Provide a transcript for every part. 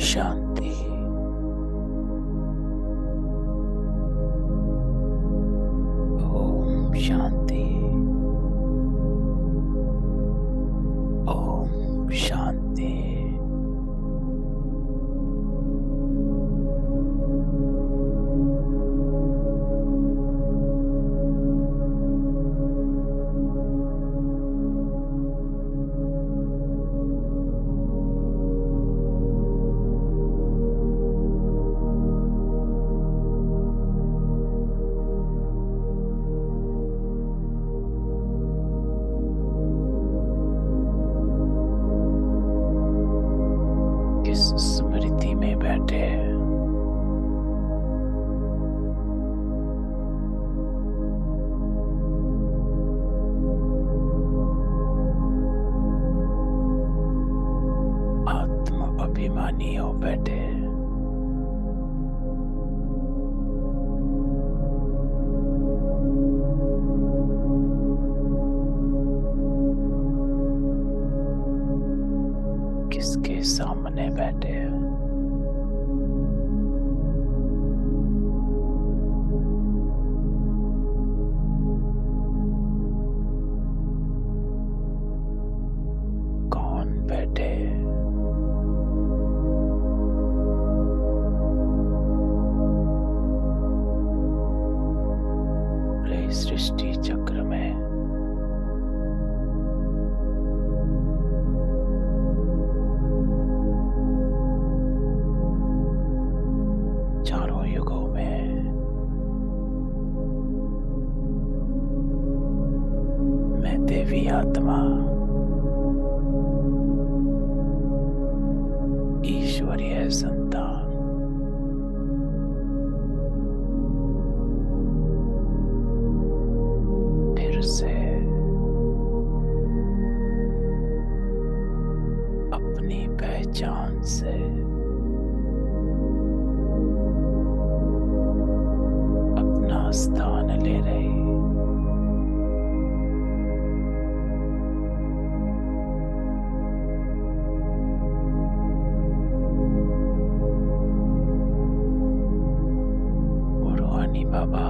शांति। ओम शांति। ओम शांति। किस स्मृति में बैठे हैं? आत्म अभिमानी हो बैठे हैं। किसके सामने बैठे हैं? कौन बैठे हैं? पूरे सृष्टि चक्र में चारों युगों में मैं देवी आत्मा ईश्वरीय संतान फिर से अपनी पहचान से अपना स्थान ले रही। रूहानी बाबा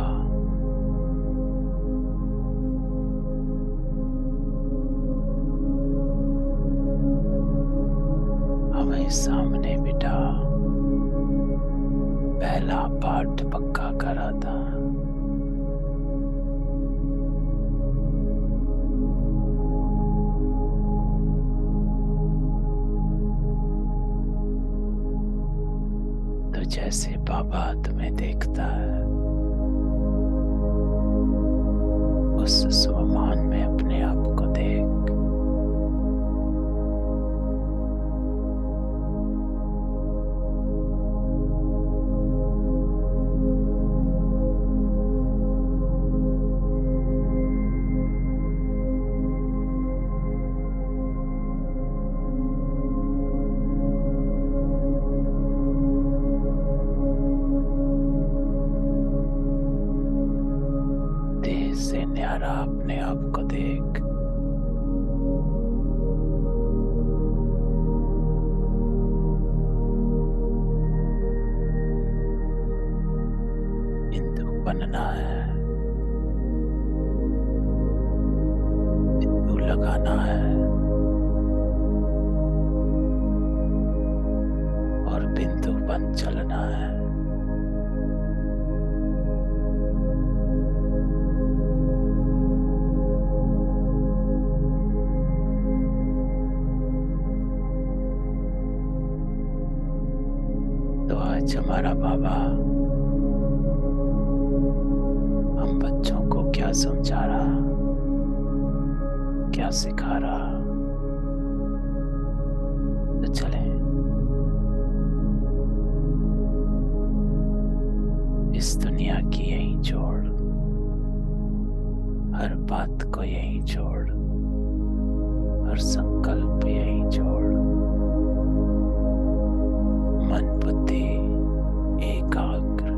हमें सामने बिठा पहला पाठ पक्का करा था। तो जैसे बाबा तुम्हें देखता है उस स्वमान में अपने आप को देख। तेज से न्यारा अपने आप को देख। बिंदु बनना है, बिंदु लगाना है और बिंदु बन चलना है। तो आज हमारा बाबा हम बच्चों को क्या समझा रहा, क्या सिखा रहा? तो चले इस दुनिया की यहीं छोड़, हर बात को यहीं छोड़, हर संकल्प यहीं छोड़, मन बुद्धि एकाग्र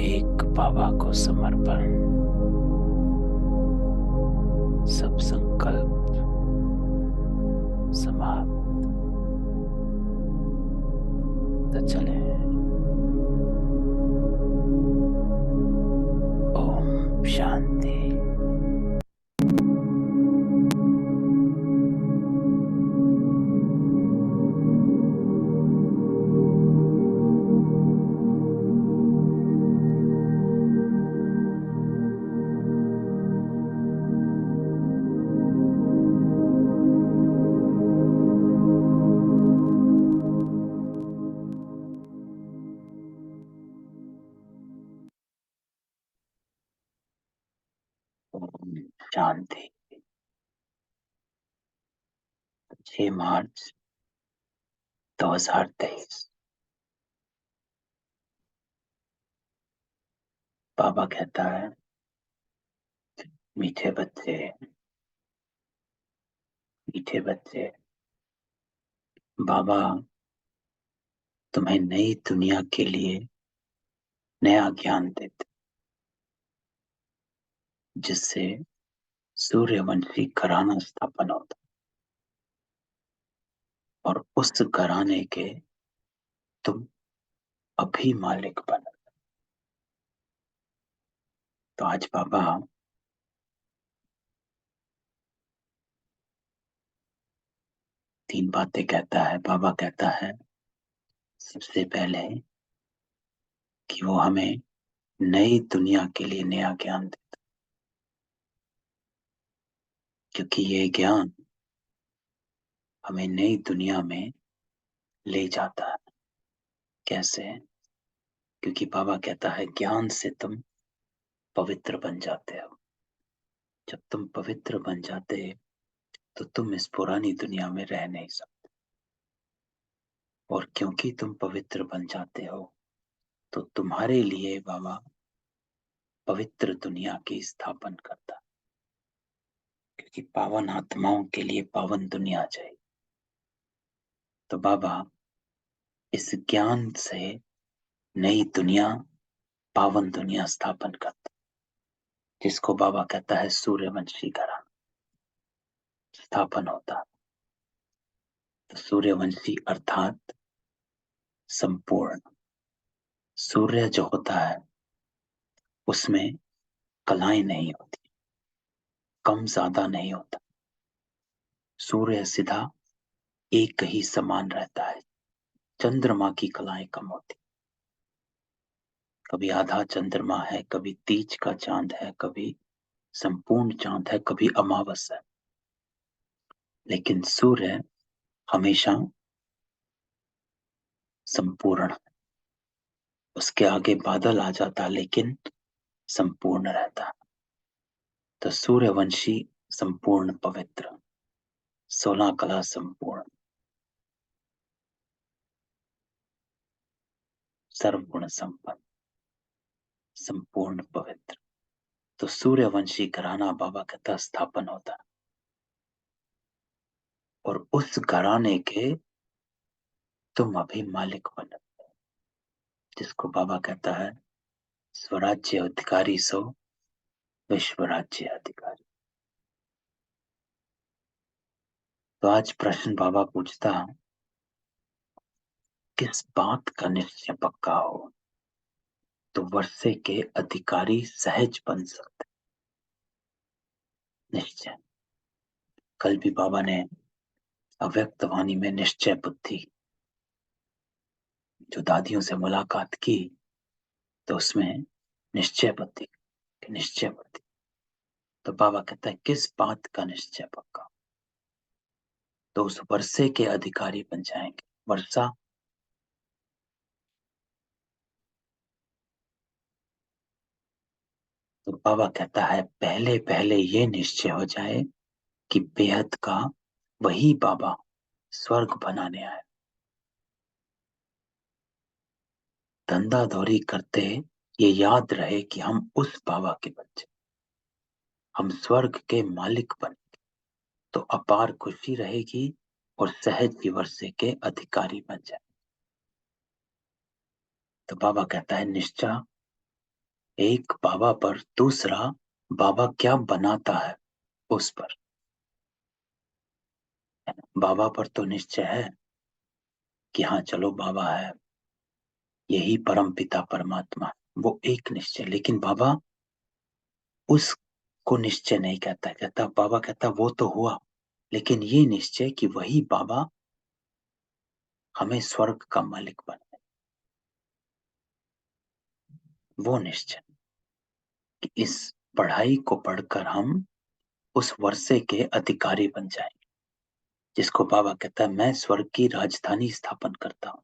एक बाबा को समर्पण। सब संकल्प शांति। शांति। 6 मार्च 2023। बाबा कहता है, मीठे बच्चे, मीठे बच्चे, बाबा तुम्हें नई दुनिया के लिए नया ज्ञान देते, जिससे सूर्यवंशी घराना स्थापन होता और उस घराने के तुम अभी मालिक बनो। तो आज बाबा 3 बातें कहता है। बाबा कहता है सबसे पहले कि वो हमें नई दुनिया के लिए नया ज्ञान देता, क्योंकि ये ज्ञान हमें नई दुनिया में ले जाता है। कैसे? क्योंकि बाबा कहता है ज्ञान से तुम पवित्र बन जाते हो। जब तुम पवित्र बन जाते तो तुम इस पुरानी दुनिया में रह नहीं सकते, और क्योंकि तुम पवित्र बन जाते हो तो तुम्हारे लिए बाबा पवित्र दुनिया की स्थापन करता, क्योंकि पावन आत्माओं के लिए पावन दुनिया चाहिए। तो बाबा इस ज्ञान से नई दुनिया, पावन दुनिया स्थापन करता, जिसको बाबा कहता है सूर्यवंशी घराना स्थापन होता। तो सूर्यवंशी अर्थात संपूर्ण। सूर्य जो होता है उसमें कलाएं नहीं होती, कम ज्यादा नहीं होता। सूर्य सीधा एक ही समान रहता है। चंद्रमा की कलाएं कम होती, कभी आधा चंद्रमा है, कभी तीज का चांद है, कभी संपूर्ण चांद है, कभी अमावस है। लेकिन सूर्य हमेशा संपूर्ण है। उसके आगे बादल आ जाता लेकिन संपूर्ण रहता। तो सूर्यवंशी संपूर्ण पवित्र, 16 कला संपूर्ण, सर्वगुण संपन्न, संपूर्ण पवित्र। तो सूर्यवंशी घराना बाबा कहता स्थापन होता, और उस घराने के तुम अभी मालिक बनो, जिसको बाबा कहता है स्वराज्य अधिकारी सो विश्व राज्य अधिकारी। तो आज प्रश्न बाबा पूछता, किस बात का निश्चय पक्का हो तो वर्षे के अधिकारी सहज बन सकते। निश्चय। कल भी बाबा ने अव्यक्त वाणी में निश्चय बुद्धि, जो दादियों से मुलाकात की तो उसमें निश्चय बुद्धि, निश्चय बुद्धि। तो बाबा कहता है किस बात का निश्चय पक्का, तो उस वर्षे के अधिकारी बन जाएंगे। वर्षा तो बाबा कहता है पहले पहले ये निश्चय हो जाए कि बेहद का वही बाबा स्वर्ग बनाने आए। धंधा दौरी करते ये याद रहे कि हम उस बाबा के बच्चे, हम स्वर्ग के मालिक बनेंगे तो अपार खुशी रहेगी, और सहज ही वर्षे के अधिकारी बन जाए। तो बाबा कहता है निश्चय एक बाबा पर दूसरा बाबा क्या बनाता है उस पर। बाबा पर तो निश्चय है कि हाँ चलो बाबा है, यही परम पिता परमात्मा, वो एक निश्चय। लेकिन बाबा उसको निश्चय नहीं कहता। कहता बाबा कहता वो तो हुआ, लेकिन ये निश्चय कि वही बाबा हमें स्वर्ग का मालिक बने, वो निश्चय कि इस पढ़ाई को पढ़कर हम उस वर्षे के अधिकारी बन जाएंगे, जिसको बाबा कहता है मैं स्वर्ग की राजधानी स्थापन करता हूं।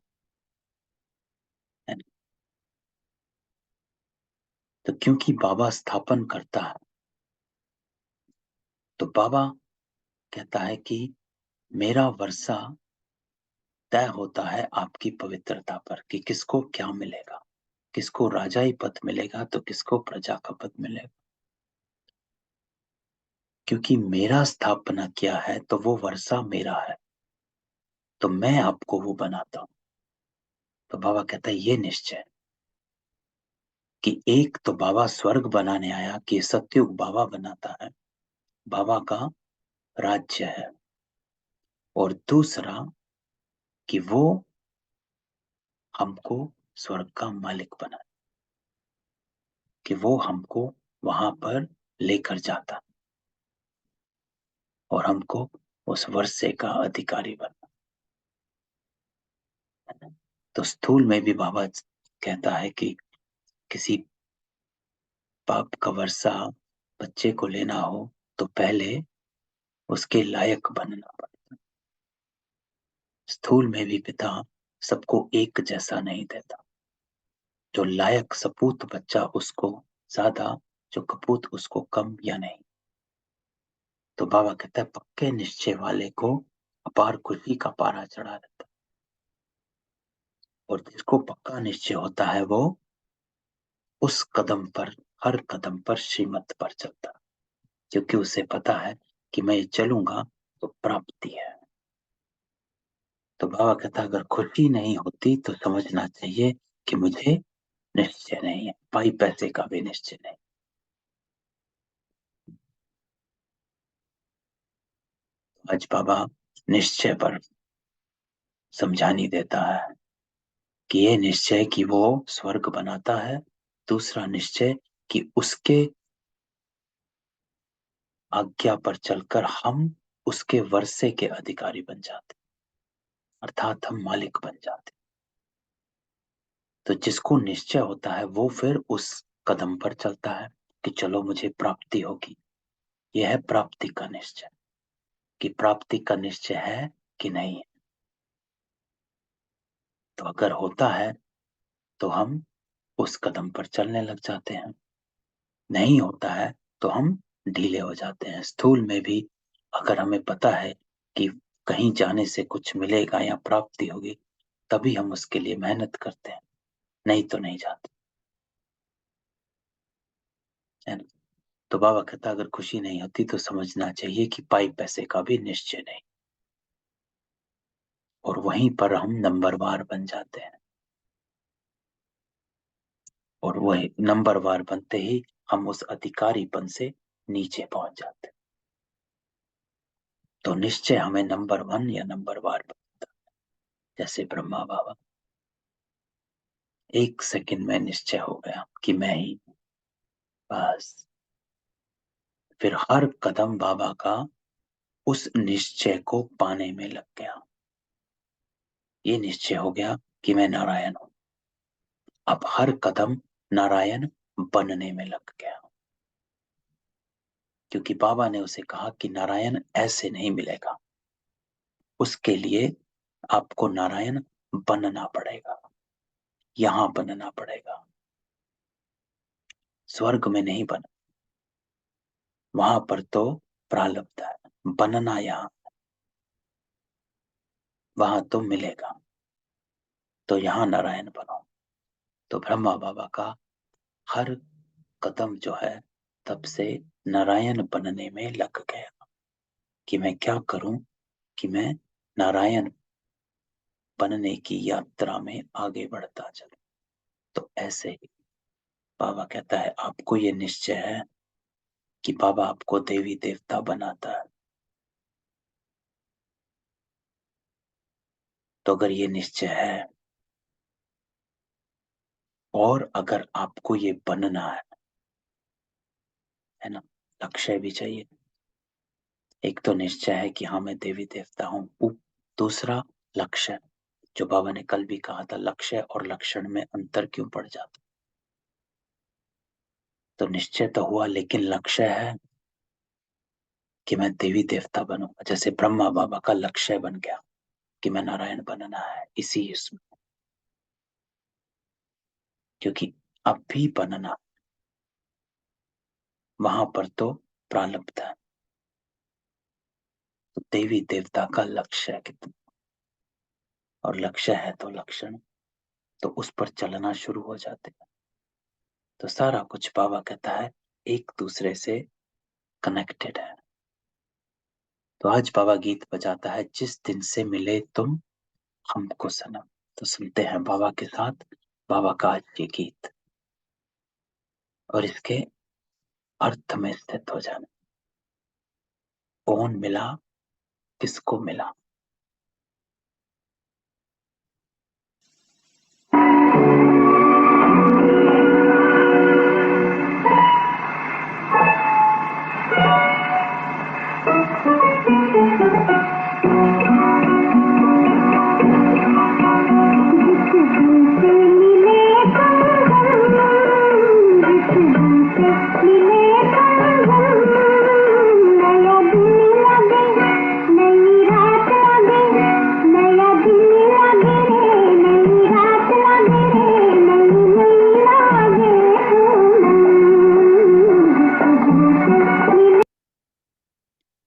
तो क्योंकि बाबा स्थापन करता है, तो बाबा कहता है कि मेरा वर्षा तय होता है आपकी पवित्रता पर कि किसको क्या मिलेगा, किसको राजाई पद मिलेगा तो किसको प्रजा का पद मिलेगा। क्योंकि मेरा स्थापना किया है तो वो वर्षा मेरा है, तो मैं आपको वो बनाता हूं। तो बाबा कहता है ये निश्चय कि एक तो बाबा स्वर्ग बनाने आया कि सत्युग बाबा बनाता है, बाबा का राज्य है, और दूसरा कि वो हमको स्वर्ग का मालिक बना, कि वो हमको वहां पर लेकर जाता और हमको उस वर्षे का अधिकारी बना। तो स्थूल में भी बाबा कहता है कि किसी पाप का वर्षा बच्चे को लेना हो तो पहले उसके लायक बनना पड़ता। स्थूल में भी पिता सबको एक जैसा नहीं देता, जो लायक सपूत बच्चा उसको ज्यादा, जो कपूत उसको कम या नहीं। तो बाबा कहता है पक्के निश्चय वाले को अपार खुशी का पारा चढ़ा देता, और जिसको पक्का निश्चय होता है वो उस कदम पर, हर कदम पर श्रीमत पर चलता, क्योंकि उसे पता है कि मैं चलूंगा तो प्राप्ति है। तो बाबा कहता अगर खुशी नहीं होती तो समझना चाहिए कि मुझे निश्चय नहीं है, पाई पैसे का भी निश्चय नहीं। आज बाबा निश्चय पर समझानी देता है कि ये निश्चय कि वो स्वर्ग बनाता है, दूसरा निश्चय कि उसके आज्ञा पर चलकर हम उसके वर्षे के अधिकारी बन जाते, अर्थात हम मालिक बन जाते। तो जिसको निश्चय होता है वो फिर उस कदम पर चलता है कि चलो मुझे प्राप्ति होगी। यह है प्राप्ति का निश्चय, कि प्राप्ति का निश्चय है कि नहीं है। तो अगर होता है तो हम उस कदम पर चलने लग जाते हैं, नहीं होता है तो हम ढीले हो जाते हैं। स्थूल में भी अगर हमें पता है कि कहीं जाने से कुछ मिलेगा या प्राप्ति होगी, तभी हम उसके लिए मेहनत करते हैं, नहीं तो नहीं जाते, है ना। तो बाबा कहता अगर खुशी नहीं होती तो समझना चाहिए कि पाई पैसे का भी निश्चय नहीं, और वहीं पर हम नंबरवार बन जाते हैं, और वही नंबरवार बनते ही हम उस अधिकारीपन से नीचे पहुंच जाते हैं। तो निश्चय हमें नंबर 1 या नंबरवार बनता है। जैसे ब्रह्मा बाबा 1 सेकंड में निश्चय हो गया कि मैं ही हूं, बस। फिर हर कदम बाबा का उस निश्चय को पाने में लग गया। ये निश्चय हो गया कि मैं नारायण हूं, अब हर कदम नारायण बनने में लग गया, क्योंकि बाबा ने उसे कहा कि नारायण ऐसे नहीं मिलेगा, उसके लिए आपको नारायण बनना पड़ेगा, यहां बनना पड़ेगा, स्वर्ग में नहीं बन, वहां पर तो प्रारब्ध है, बनना यहां, वहां तो मिलेगा, तो यहां नारायण बनो। तो ब्रह्मा बाबा का हर कदम जो है तब से नारायण बनने में लग गया कि मैं क्या करूं कि मैं नारायण बनने की यात्रा में आगे बढ़ता चलूं। तो ऐसे ही बाबा कहता है आपको ये निश्चय है कि बाबा आपको देवी देवता बनाता है। तो अगर ये निश्चय है और अगर आपको ये बनना है है ना, लक्ष्य भी चाहिए। एक तो निश्चय है कि हाँ मैं देवी देवता हूँ, दूसरा लक्ष्य, जो बाबा ने कल भी कहा था, लक्ष्य और लक्षण में अंतर क्यों पड़ जाता। तो निश्चय तो हुआ, लेकिन लक्ष्य है कि मैं देवी देवता बनूंगा। जैसे ब्रह्मा बाबा का लक्ष्य बन गया कि मैं नारायण बनना है इसी इसमें, क्योंकि अब भी बनना, वहां पर तो प्रारब्ध है। तो देवी देवता का लक्ष्य है कितना, और लक्ष्य है तो लक्षण, तो उस पर चलना शुरू हो जाते हैं। तो सारा कुछ बाबा कहता है एक दूसरे से कनेक्टेड है। तो आज बाबा गीत बजाता है, जिस दिन से मिले तुम हमको सनम। तो सुनते हैं बाबा के साथ बाबा का आज ये गीत, और इसके अर्थ में स्थित हो जाना। कौन मिला, किसको मिला।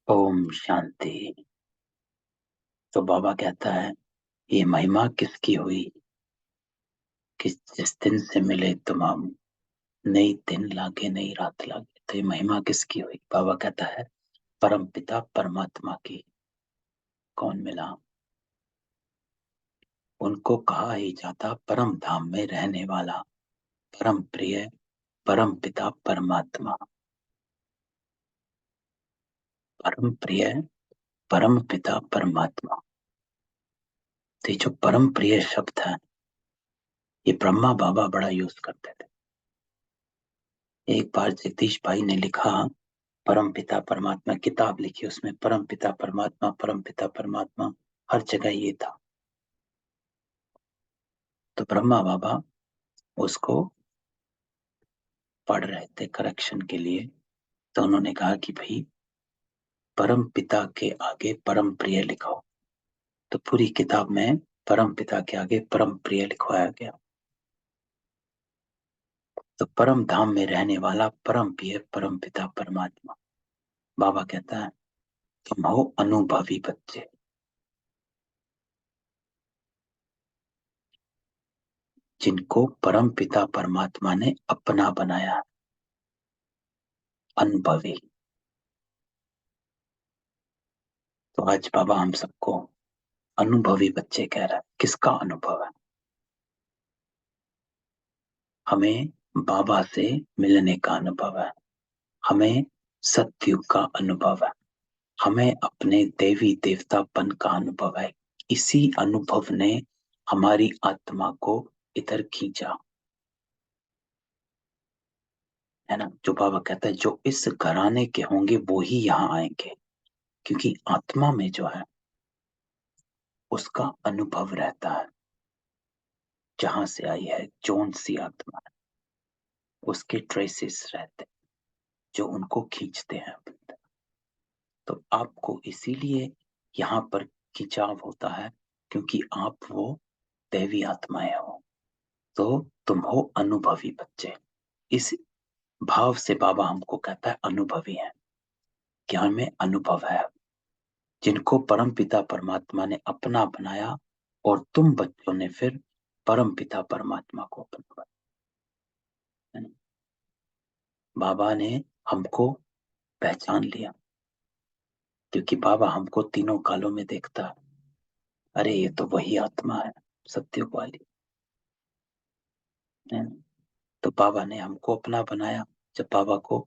ओम शांति। तो बाबा कहता है ये महिमा किसकी हुई कि जिस दिन से मिले तुम हम, नई दिन लागे नई रात लागे। तो ये महिमा किसकी हुई, बाबा कहता है परम पिता परमात्मा की। कौन मिला, उनको कहा ही जाता परम धाम में रहने वाला परम प्रिय परम पिता परमात्मा। परम प्रिय परम पिता परमात्मा। तो ये जो परम प्रिय शब्द है, ये ब्रह्मा बाबा बड़ा यूज करते थे। एक बार जगदीश भाई ने लिखा परम पिता परमात्मा, किताब लिखी, उसमें परम पिता परमात्मा हर जगह ये था। तो ब्रह्मा बाबा उसको पढ़ रहे थे करेक्शन के लिए। तो उन्होंने कहा कि भाई परम पिता के आगे परम प्रिय लिखो। तो पूरी किताब में परम पिता के आगे परम प्रिय लिखवाया गया। तो परम धाम में रहने वाला परम प्रिय परम पिता परमात्मा। बाबा कहता है तुम हो अनुभवी बच्चे, जिनको परम पिता परमात्मा ने अपना बनाया। अनुभवी। तो आज बाबा हम सबको अनुभवी बच्चे कह रहा है। किसका अनुभव है, हमें बाबा से मिलने का अनुभव है, हमें सतयुग का अनुभव है, हमें अपने देवी देवतापन का अनुभव है। इसी अनुभव ने हमारी आत्मा को इधर खींचा, है ना। जो बाबा कहता है जो इस घराने के होंगे वो ही यहाँ आएंगे, क्योंकि आत्मा में जो है उसका अनुभव रहता है। जहां से आई है जौन सी आत्मा है, उसके ट्रेसेस रहते हैं जो उनको खींचते हैं अपनी तरफ। तो आपको इसीलिए यहाँ पर खिंचाव होता है, क्योंकि आप वो दैवी आत्माएं हो। तो तुम हो अनुभवी बच्चे। इस भाव से बाबा हमको कहता है अनुभवी है, कि हमें अनुभव है, जिनको परम पिता परमात्मा ने अपना बनाया, और तुम बच्चों ने फिर परम पिता परमात्मा को अपना बनाया। बाबा ने हमको पहचान लिया, क्योंकि बाबा हमको तीनों कालों में देखता है। अरे ये तो वही आत्मा है सत्युग वाली, है ना? तो बाबा ने हमको अपना बनाया। जब बाबा को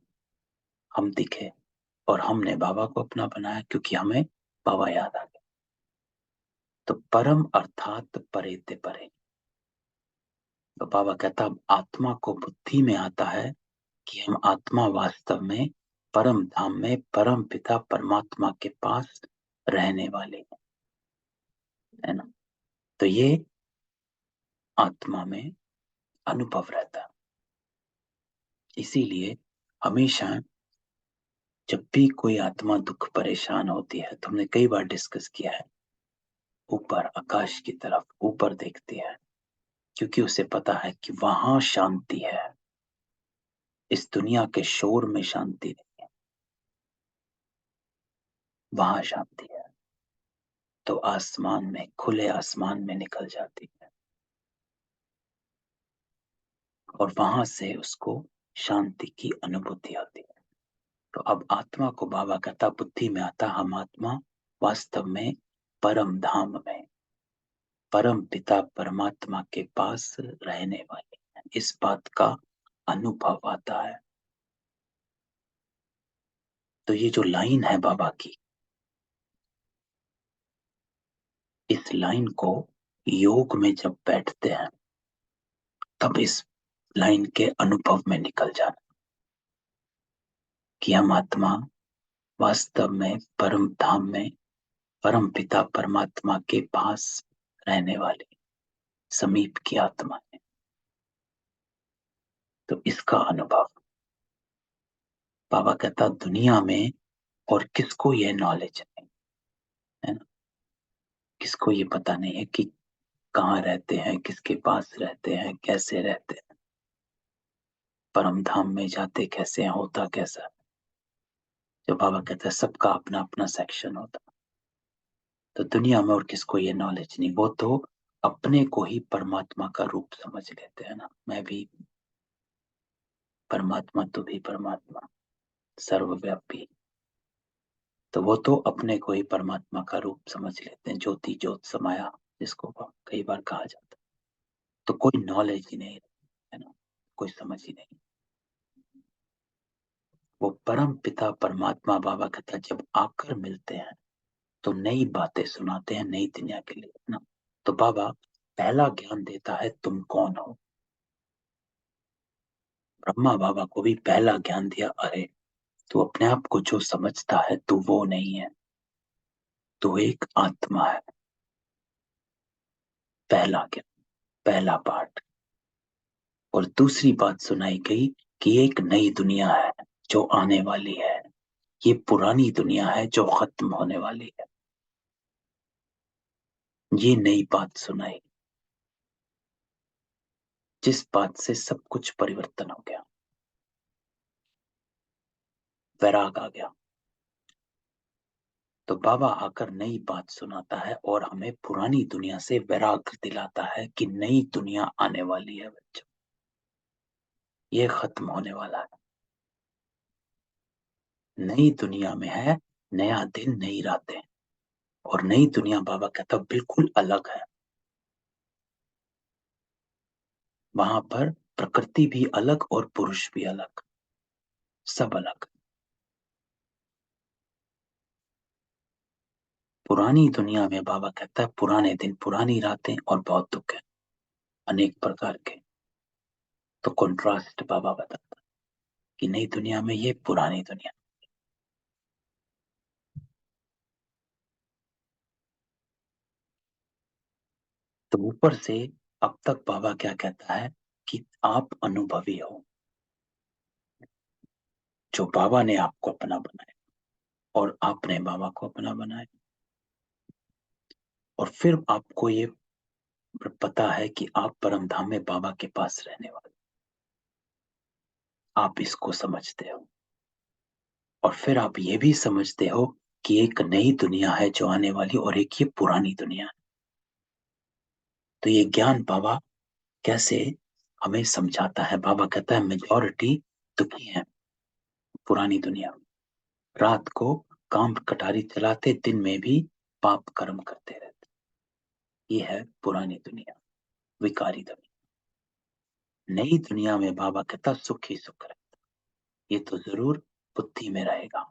हम दिखे, और हमने बाबा को अपना बनाया, क्योंकि हमें बाबा याद आ गया। तो परम अर्थात परे ते परे। तो बाबा कहता आत्मा को बुद्धि में आता है कि हम आत्मा वास्तव में परम धाम में परम पिता परमात्मा के पास रहने वाले हैं, है ना। तो ये आत्मा में अनुभव रहता है। इसीलिए हमेशा जब भी कोई आत्मा दुख परेशान होती है, तो हमने कई बार डिस्कस किया है, ऊपर आकाश की तरफ ऊपर देखती है, क्योंकि उसे पता है कि वहां शांति है। इस दुनिया के शोर में शांति नहीं है, वहां शांति है। तो आसमान में, खुले आसमान में निकल जाती है और वहां से उसको शांति की अनुभूति होती है। तो अब आत्मा को बाबा कहता, बुद्धि में आता, हम आत्मा वास्तव में परम धाम में परम पिता परमात्मा के पास रहने वाले हैं, इस बात का अनुभव आता है। तो ये जो लाइन है बाबा की, इस लाइन को योग में जब बैठते हैं, तब इस लाइन के अनुभव में निकल जाना कि हम आत्मा वास्तव में परम धाम में परम पिता परमात्मा के पास रहने वाले समीप की आत्मा है। तो इसका अनुभव बाबा कहता, दुनिया में और किसको ये नॉलेज नहीं है ना, किसको ये पता नहीं है कि कहाँ रहते हैं, किसके पास रहते हैं, कैसे रहते हैं, परम धाम में जाते कैसे हैं, होता कैसा है। जो बाबा कहता है सबका अपना अपना सेक्शन होता, तो दुनिया में और किसको ये नॉलेज नहीं। वो तो अपने को ही परमात्मा का रूप समझ लेते हैं ना, मैं भी परमात्मा, तू भी परमात्मा, सर्वव्यापी। तो वो तो अपने को ही परमात्मा का रूप समझ लेते हैं, ज्योति ज्योत समाया, जिसको कई बार कहा जाता है। तो कोई नॉलेज ही नहीं है ना, कोई समझ ही नहीं। वो परम पिता परमात्मा बाबा कहता, जब आकर मिलते हैं तो नई बातें सुनाते हैं, नई दुनिया के लिए ना। तो बाबा पहला ज्ञान देता है, तुम कौन हो। ब्रह्मा बाबा को भी पहला ज्ञान दिया, अरे तू अपने आप को जो समझता है तू वो नहीं है, तू एक आत्मा है। पहला ज्ञान, पहला पाठ। और दूसरी बात सुनाई गई कि एक नई दुनिया है जो आने वाली है, ये पुरानी दुनिया है जो खत्म होने वाली है। ये नई बात सुनाई, जिस बात से सब कुछ परिवर्तन हो गया, वैराग आ गया। तो बाबा आकर नई बात सुनाता है और हमें पुरानी दुनिया से वैराग दिलाता है कि नई दुनिया आने वाली है बच्चों, ये खत्म होने वाला है। नई दुनिया में है नया दिन, नई रातें। और नई दुनिया बाबा कहता बिल्कुल अलग है। वहां पर प्रकृति भी अलग और पुरुष भी अलग, सब अलग। पुरानी दुनिया में बाबा कहता है पुराने दिन, पुरानी रातें और बहुत दुख है, अनेक प्रकार के। तो कंट्रास्ट बाबा बताता कि नई दुनिया में ये पुरानी दुनिया। तो ऊपर से अब तक बाबा क्या कहता है कि आप अनुभवी हो, जो बाबा ने आपको अपना बनाया और आपने बाबा को अपना बनाया। और फिर आपको ये पता है कि आप परम धाम में बाबा के पास रहने वाले, आप इसको समझते हो। और फिर आप ये भी समझते हो कि एक नई दुनिया है जो आने वाली, और एक ये पुरानी दुनिया है। तो ये ज्ञान बाबा कैसे हमें समझाता है। बाबा कहता है मेजॉरिटी दुखी है पुरानी दुनिया में, रात को काम कटारी चलाते, दिन में भी पाप कर्म करते रहते। ये है पुरानी दुनिया, विकारी दुनिया। नई दुनिया में बाबा कहता सुख ही सुख है। ये तो जरूर बुद्धि में रहेगा।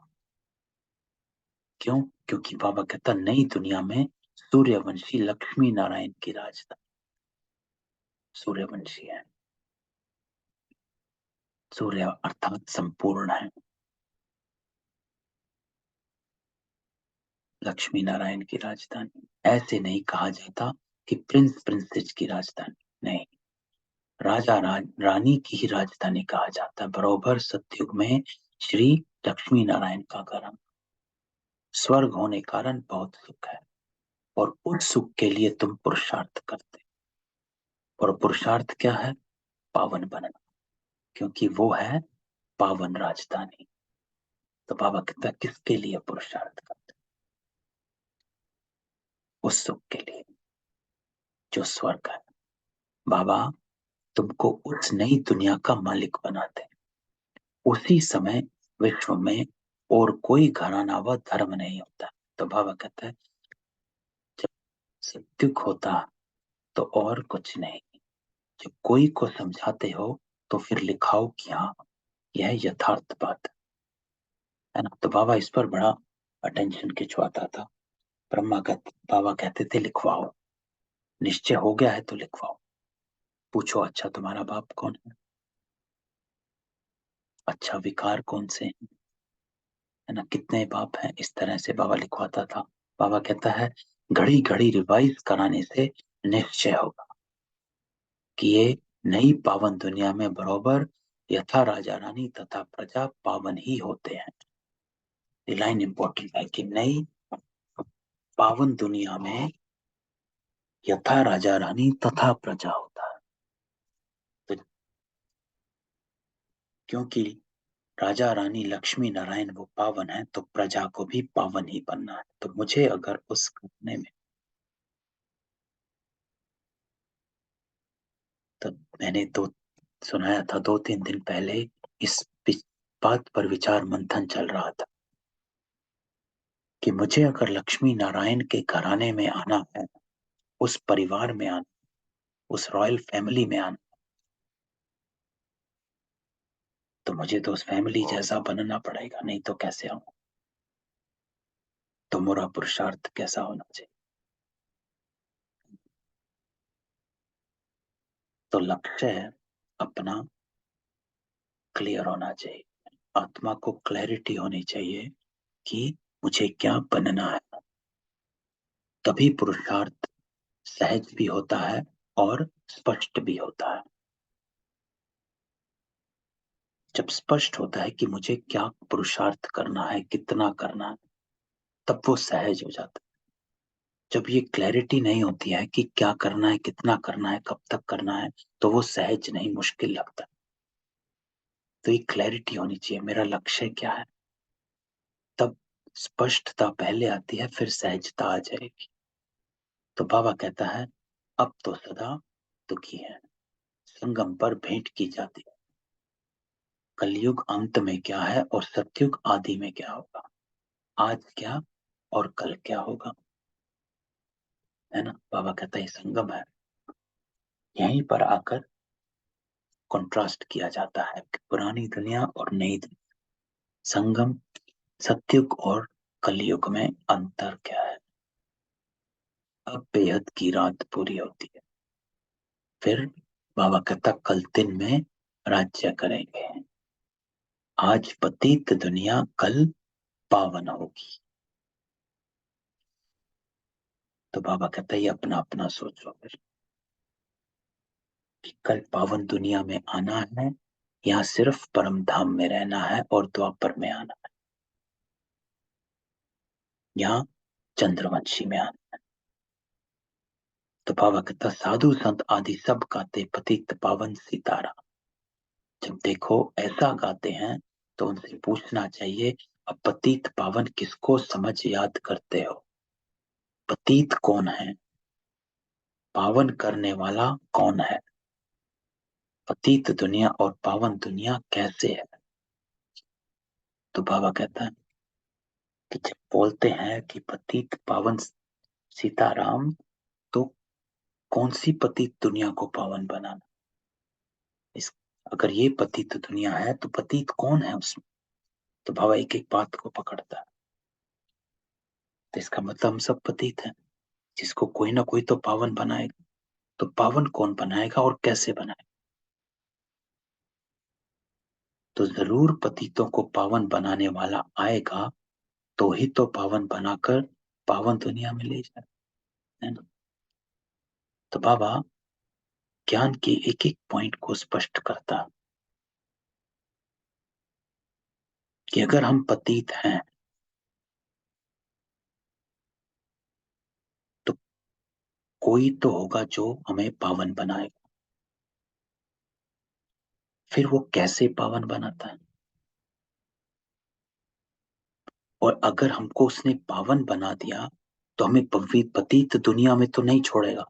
क्यों? क्योंकि बाबा कहता नई दुनिया में सूर्यवंशी लक्ष्मी नारायण की राजधानी, सूर्यवंशी है। सूर्य अर्थात संपूर्ण है। लक्ष्मी नारायण की राजधानी। ऐसे नहीं कहा जाता कि प्रिंस प्रिंसेस की राजधानी, नहीं, राजा रानी की ही राजधानी कहा जाता है। बरोबर सतयुग में श्री लक्ष्मी नारायण का घर, स्वर्ग होने कारण बहुत सुख है, और उस सुख के लिए तुम पुरुषार्थ करते, और पुरुषार्थ क्या है? पावन बनना, क्योंकि वो है पावन राजधानी। तो बाबा कहता है किसके लिए पुरुषार्थ करते? उस सुख के लिए जो स्वर्ग है। बाबा तुमको उस नई दुनिया का मालिक बनाते, उसी समय विश्व में और कोई घराना व धर्म नहीं होता। तो बाबा कहता है जब सत्युग होता तो और कुछ नहीं, जब कोई को समझाते हो तो फिर लिखाओ कि हाँ यह यथार्थ बात है ना। तो बाबा इस पर बड़ा अटेंशन खिंचवाता था। बाबा कहते थे लिखवाओ, निश्चय हो गया है तो लिखवाओ। पूछो अच्छा तुम्हारा बाप कौन है, अच्छा विकार कौन से हैं, है ना, कितने बाप हैं, इस तरह से बाबा लिखवाता था। बाबा कहता है घड़ी घड़ी रिवाइज कराने से निश्चय होगा कि ये नई पावन दुनिया में बरोबर यथा राजा रानी तथा प्रजा पावन ही होते हैं। ये लाइन इंपॉर्टेंट है कि नई पावन दुनिया में यथा राजा रानी तथा प्रजा होता है। तो क्योंकि राजा रानी लक्ष्मी नारायण वो पावन है, तो प्रजा को भी पावन ही बनना है। तो मुझे अगर उस घटने में, तो मैंने तो सुनाया था 2-3 दिन पहले, इस बात पर विचार मंथन चल रहा था कि मुझे अगर लक्ष्मी नारायण के घराने में आना है, उस परिवार में आना, उस रॉयल फैमिली में आना, तो मुझे तो उस फैमिली जैसा बनना पड़ेगा, नहीं तो कैसे आऊं? तो मेरा पुरुषार्थ कैसा होना चाहिए? तो लक्ष्य अपना क्लियर होना चाहिए, आत्मा को क्लैरिटी होनी चाहिए कि मुझे क्या बनना है। तभी पुरुषार्थ सहज भी होता है और स्पष्ट भी होता है। जब स्पष्ट होता है कि मुझे क्या पुरुषार्थ करना है, कितना करना है, तब वो सहज हो जाता है। जब ये क्लैरिटी नहीं होती है कि क्या करना है, कितना करना है, कब तक करना है, तो वो सहज नहीं, मुश्किल लगता है। तो ये क्लैरिटी होनी चाहिए, मेरा लक्ष्य क्या है, तब स्पष्टता पहले आती है, फिर सहजता आ जाएगी। तो बाबा कहता है अब तो सदा दुखी है, संगम पर भेंट की जाती है, कलयुग अंत में क्या है और सतयुग आदि में क्या होगा, आज क्या और कल क्या होगा, है ना। बाबा कहता है संगम है, यहीं पर आकर कॉन्ट्रास्ट किया जाता है कि पुरानी दुनिया और नई दुनिया, संगम, सतयुग और कलयुग में अंतर क्या है। अब बेहद की रात पूरी होती है, फिर बाबा कहता कल दिन में राज्य करेंगे, आज पतित दुनिया कल पावन होगी। तो बाबा कहता है ये अपना अपना सोचो फिर कि कल पावन दुनिया में आना है या सिर्फ परम धाम में रहना है और द्वापर में आना है, या चंद्रवंशी में आना है। तो बाबा कहता साधु संत आदि सब गाते पतित पावन सितारा। जब देखो ऐसा गाते हैं तो उनसे पूछना चाहिए अब पतित पावन किसको समझ याद करते हो? पतित कौन है, पावन करने वाला कौन है, पतित दुनिया और पावन दुनिया कैसे है? तो बाबा कहता है कि जब बोलते हैं कि पतित पावन सीताराम, तो कौन सी पतित दुनिया को पावन बनाना? इस अगर ये पतित दुनिया है तो पतित कौन है उसमें? तो बाबा एक एक बात को पकड़ता है। तो इसका मतलब हम सब पतित हैं, जिसको कोई ना कोई तो पावन बनाएगा। तो पावन कौन बनाएगा और कैसे बनाएगा? तो जरूर पतितों को पावन बनाने वाला आएगा, तो ही तो पावन बनाकर पावन दुनिया में ले जाए, है ना। तो बाबा ज्ञान के एक एक पॉइंट को स्पष्ट करता कि अगर हम पतित हैं तो कोई तो होगा जो हमें पावन बनाएगा। फिर वो कैसे पावन बनाता है, और अगर हमको उसने पावन बना दिया तो हमें पतित दुनिया में तो नहीं छोड़ेगा,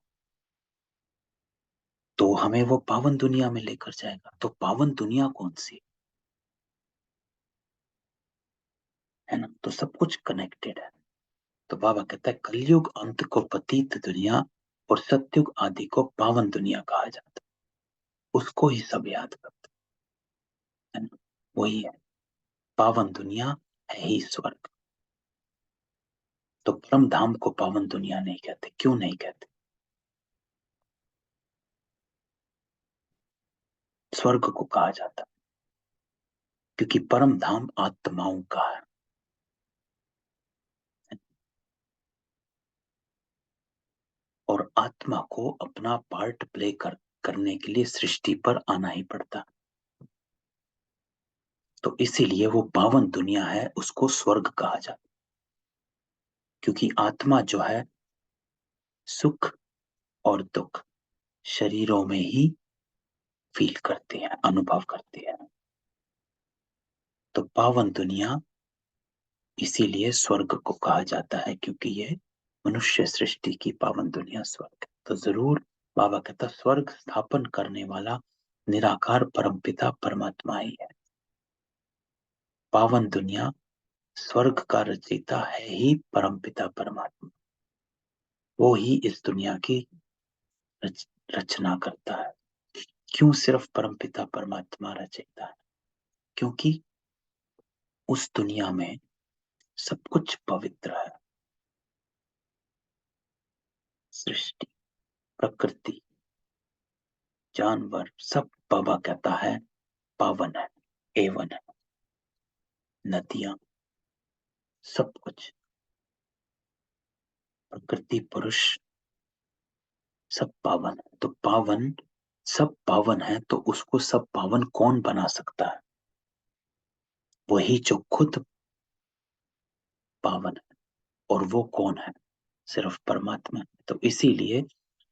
तो हमें वो पावन दुनिया में लेकर जाएगा। तो पावन दुनिया कौन सी है ना। तो सब कुछ कनेक्टेड है। तो बाबा कहता है कलयुग अंत को पतित दुनिया और सतयुग आदि को पावन दुनिया कहा जाता है। उसको ही सब याद करते है ना। वही है पावन दुनिया, है ही स्वर्ग। तो परम धाम को पावन दुनिया नहीं कहते। क्यों नहीं कहते? स्वर्ग को कहा जाता है क्योंकि परम धाम आत्माओं का है। और आत्मा को अपना पार्ट प्ले करने के लिए सृष्टि पर आना ही पड़ता। तो इसीलिए वो पावन दुनिया है, उसको स्वर्ग कहा जाता। क्योंकि आत्मा जो है सुख और दुख शरीरों में ही फील करती है, अनुभव करती है। तो पावन दुनिया इसीलिए स्वर्ग को कहा जाता है क्योंकि ये मनुष्य सृष्टि की पावन दुनिया स्वर्ग है। तो जरूर बाबा कहता स्वर्ग स्थापन करने वाला निराकार परमपिता परमात्मा ही है। पावन दुनिया स्वर्ग का रचयिता है ही परमपिता परमात्मा। वो ही इस दुनिया की रचना करता है। क्यों सिर्फ परमपिता परमात्मा रचयिता है? क्योंकि उस दुनिया में सब कुछ पवित्र है। सृष्टि, प्रकृति, जानवर सब बाबा कहता है पावन है, एवन है। नदियां, सब कुछ, प्रकृति, पुरुष, सब पावन है। तो पावन, सब पावन है तो उसको सब पावन कौन बना सकता है? वही जो खुद पावन है। और वो कौन है? सिर्फ परमात्मा है। तो इसीलिए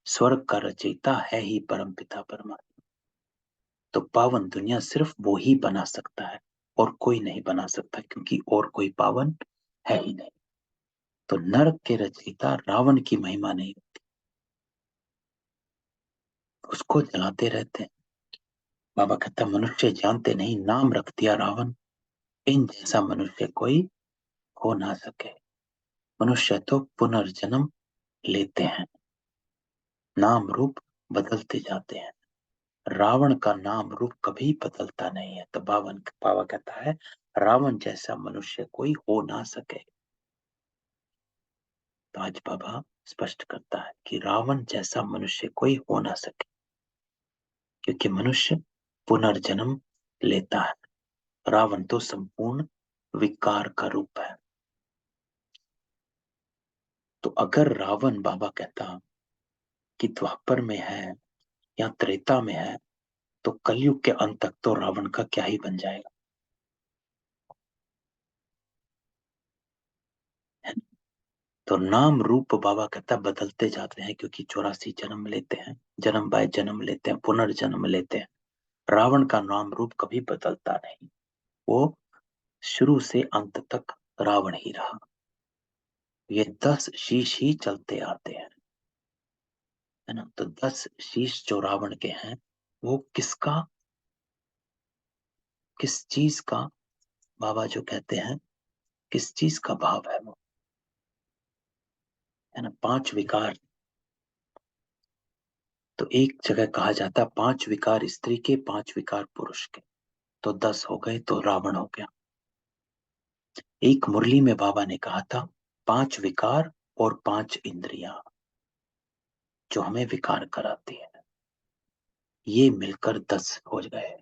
स्वर्ग का रचयिता है ही परमपिता परमात्मा। तो पावन दुनिया सिर्फ वो ही बना सकता है और कोई नहीं बना सकता, क्योंकि और कोई पावन है ही नहीं। तो नरक के रचयिता रावण की महिमा नहीं होती, उसको जलाते रहते हैं। बाबा कहता मनुष्य जानते नहीं, नाम रख दिया रावण, इन जैसा मनुष्य कोई हो ना सके। मनुष्य तो पुनर्जन्म लेते हैं, नाम रूप बदलते जाते हैं। रावण का नाम रूप कभी बदलता नहीं है। तो बाबा कहता है रावण जैसा मनुष्य कोई हो ना सके। तो आज बाबा स्पष्ट करता है कि रावण जैसा मनुष्य कोई हो ना सके, क्योंकि मनुष्य पुनर्जन्म लेता है। रावण तो संपूर्ण विकार का रूप है। तो अगर रावण बाबा कहता कि द्वापर में है या त्रेता में है, तो कलयुग के अंत तक तो रावण का क्या ही बन जाएगा, है ना? तो नाम रूप बाबा कहता बदलते जाते हैं, क्योंकि 84 जन्म लेते हैं, जन्म बाय जन्म लेते हैं, पुनर्जन्म लेते हैं। रावण का नाम रूप कभी बदलता नहीं, वो शुरू से अंत तक रावण ही रहा। ये 10 शीश ही चलते आते हैं, है ना। तो 10 शीश जो रावण के हैं, वो किसका, किस चीज का, बाबा जो कहते हैं किस चीज का भाव है वो, है ना। 5 विकार। तो एक जगह कहा जाता है 5 विकार स्त्री के, 5 विकार पुरुष के। तो 10 हो गए, तो रावण हो गया। एक मुरली में बाबा ने कहा था 5 विकार और 5 इंद्रियां जो हमें विकार कराती है, ये मिलकर 10 हो गए।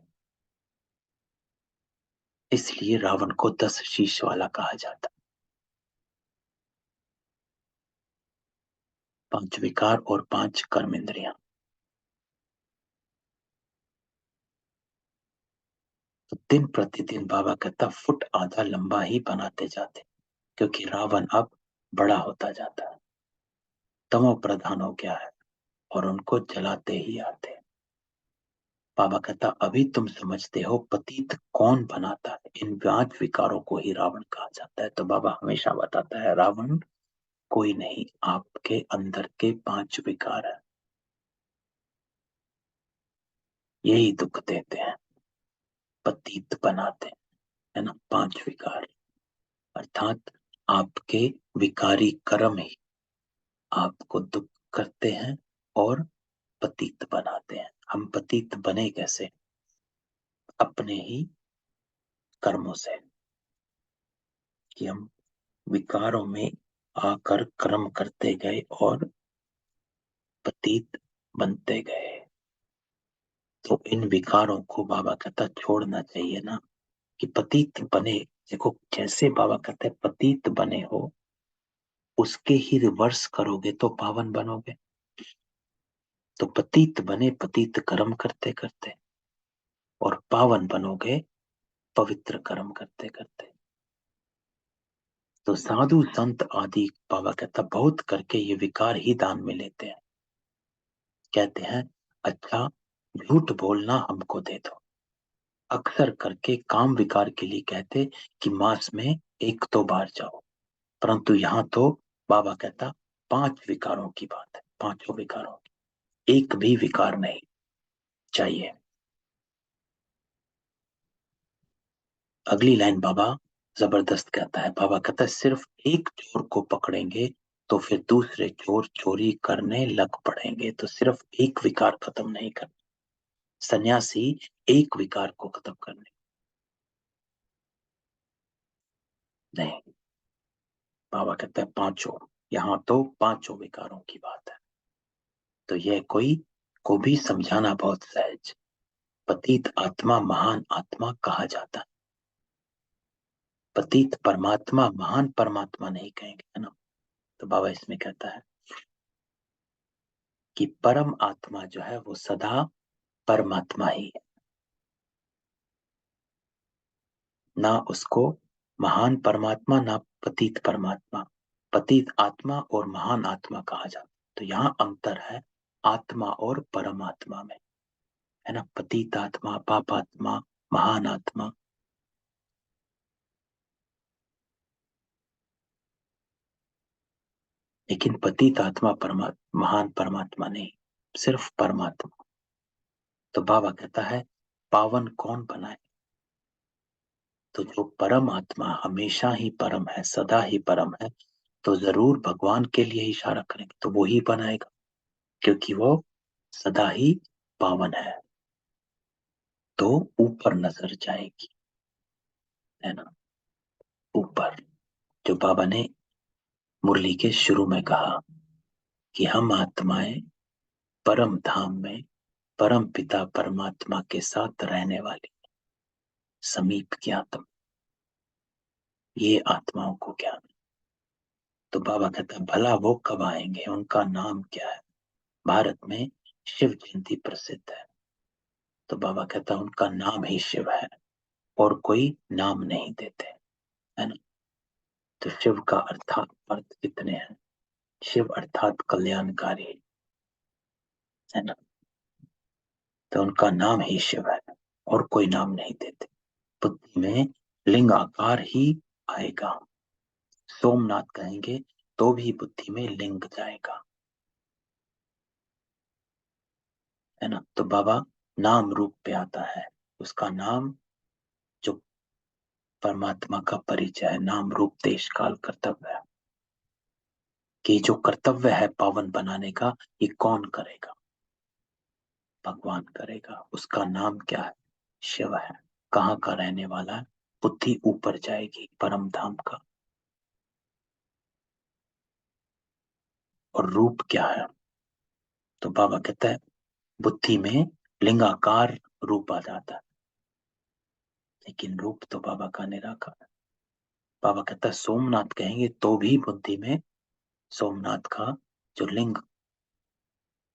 इसलिए रावण को 10 शीश वाला कहा जाता। 5 विकार और 5 कर्म इंद्रियां। तो दिन प्रतिदिन बाबा कहता फुट आधा लंबा ही बनाते जाते, क्योंकि रावण अब बड़ा होता जाता है, तमो प्रधान हो गया है और उनको जलाते ही आते हैं। बाबा कहता अभी तुम समझते हो पतित कौन बनाता है, इन 5 विकारों को ही रावण कहा जाता है। तो बाबा हमेशा बताता है रावण कोई नहीं, आपके अंदर के 5 विकार है, यही दुख देते हैं, पतित बनाते हैं, है ना। 5 विकार अर्थात आपके विकारी कर्म ही आपको दुख करते हैं और पतित बनाते हैं। हम पतित बने कैसे? अपने ही कर्मों से, कि हम विकारों में आकर कर्म करते गए और पतित बनते गए। तो इन विकारों को बाबा कहता छोड़ना चाहिए ना, कि पतित बने। देखो जैसे बाबा कहते हैं पतित बने हो, उसके ही रिवर्स करोगे तो पावन बनोगे। तो पतित बने पतित कर्म करते करते, और पावन बनोगे पवित्र कर्म करते करते। तो साधु संत आदि बाबा कहता बहुत करके ये विकार ही दान में लेते हैं, कहते हैं अच्छा झूठ बोलना हमको दे दो। अक्सर करके काम विकार के लिए कहते कि मास में 1-2 बार जाओ, परंतु यहाँ तो बाबा कहता 5 विकारों की बात है, 5 विकारों की, एक भी विकार नहीं चाहिए। अगली लाइन बाबा जबरदस्त कहता है, बाबा कहता है सिर्फ एक चोर को पकड़ेंगे तो फिर दूसरे चोर चोरी करने लग पड़ेंगे। तो सिर्फ एक विकार खत्म नहीं करना, सन्यासी एक विकार को खत्म करने नहीं। बाबा कहता है 5, यहाँ तो 5 विकारों की बात है। तो यह कोई को भी समझाना बहुत सहज। पतित आत्मा महान आत्मा कहा जाता है, पतित परमात्मा महान परमात्मा नहीं कहेंगे, है ना। तो बाबा इसमें कहता है कि परम आत्मा जो है वो सदा परमात्मा ही है, ना उसको महान परमात्मा ना पतित परमात्मा। पतित आत्मा और महान आत्मा कहा जाता है। तो यहाँ अंतर है आत्मा और परमात्मा में, है ना। पतित आत्मा, पाप आत्मा, महान आत्मा। लेकिन पतित आत्मा परमात्मा, महान परमात्मा नहीं, सिर्फ परमात्मा। तो बाबा कहता है पावन कौन बनाए? तो जो परम आत्मा हमेशा ही परम है, सदा ही परम है, तो जरूर भगवान के लिए इशारा करेंगे तो वो ही बनाएगा, क्योंकि वो सदा ही पावन है। तो ऊपर नजर जाएगी, है ना, ऊपर। जो बाबा ने मुरली के शुरू में कहा कि हम आत्माएं परम धाम में परम पिता परमात्मा के साथ रहने वाली समीप की आत्मा, ये आत्माओं को ज्ञान। तो बाबा कहता है भला वो कब आएंगे, उनका नाम क्या है? भारत में शिव जयंती प्रसिद्ध है। तो बाबा कहता है उनका नाम ही शिव है, और कोई नाम नहीं देते, है ना। तो शिव का अर्थ कितने हैं? शिव अर्थात कल्याणकारी, है ना। तो उनका नाम ही शिव है और कोई नाम नहीं देते। बुद्धि में लिंग आकार ही आएगा, सोमनाथ कहेंगे तो भी बुद्धि में लिंग जाएगा, है ना। तो बाबा नाम रूप पे आता है, उसका नाम जो परमात्मा का परिचय है, नाम रूप देश काल कर्तव्य है, कि जो कर्तव्य है पावन बनाने का ये कौन करेगा? भगवान करेगा। उसका नाम क्या है? शिव है। कहाँ का रहने वाला है? बुद्धि ऊपर जाएगी परम धाम का। और रूप क्या है? तो बाबा कहता है बुद्धि में लिंगाकार रूप आ जाता है, लेकिन रूप तो बाबा का निराकार है। बाबा कहता है सोमनाथ कहेंगे तो भी बुद्धि में सोमनाथ का जो लिंग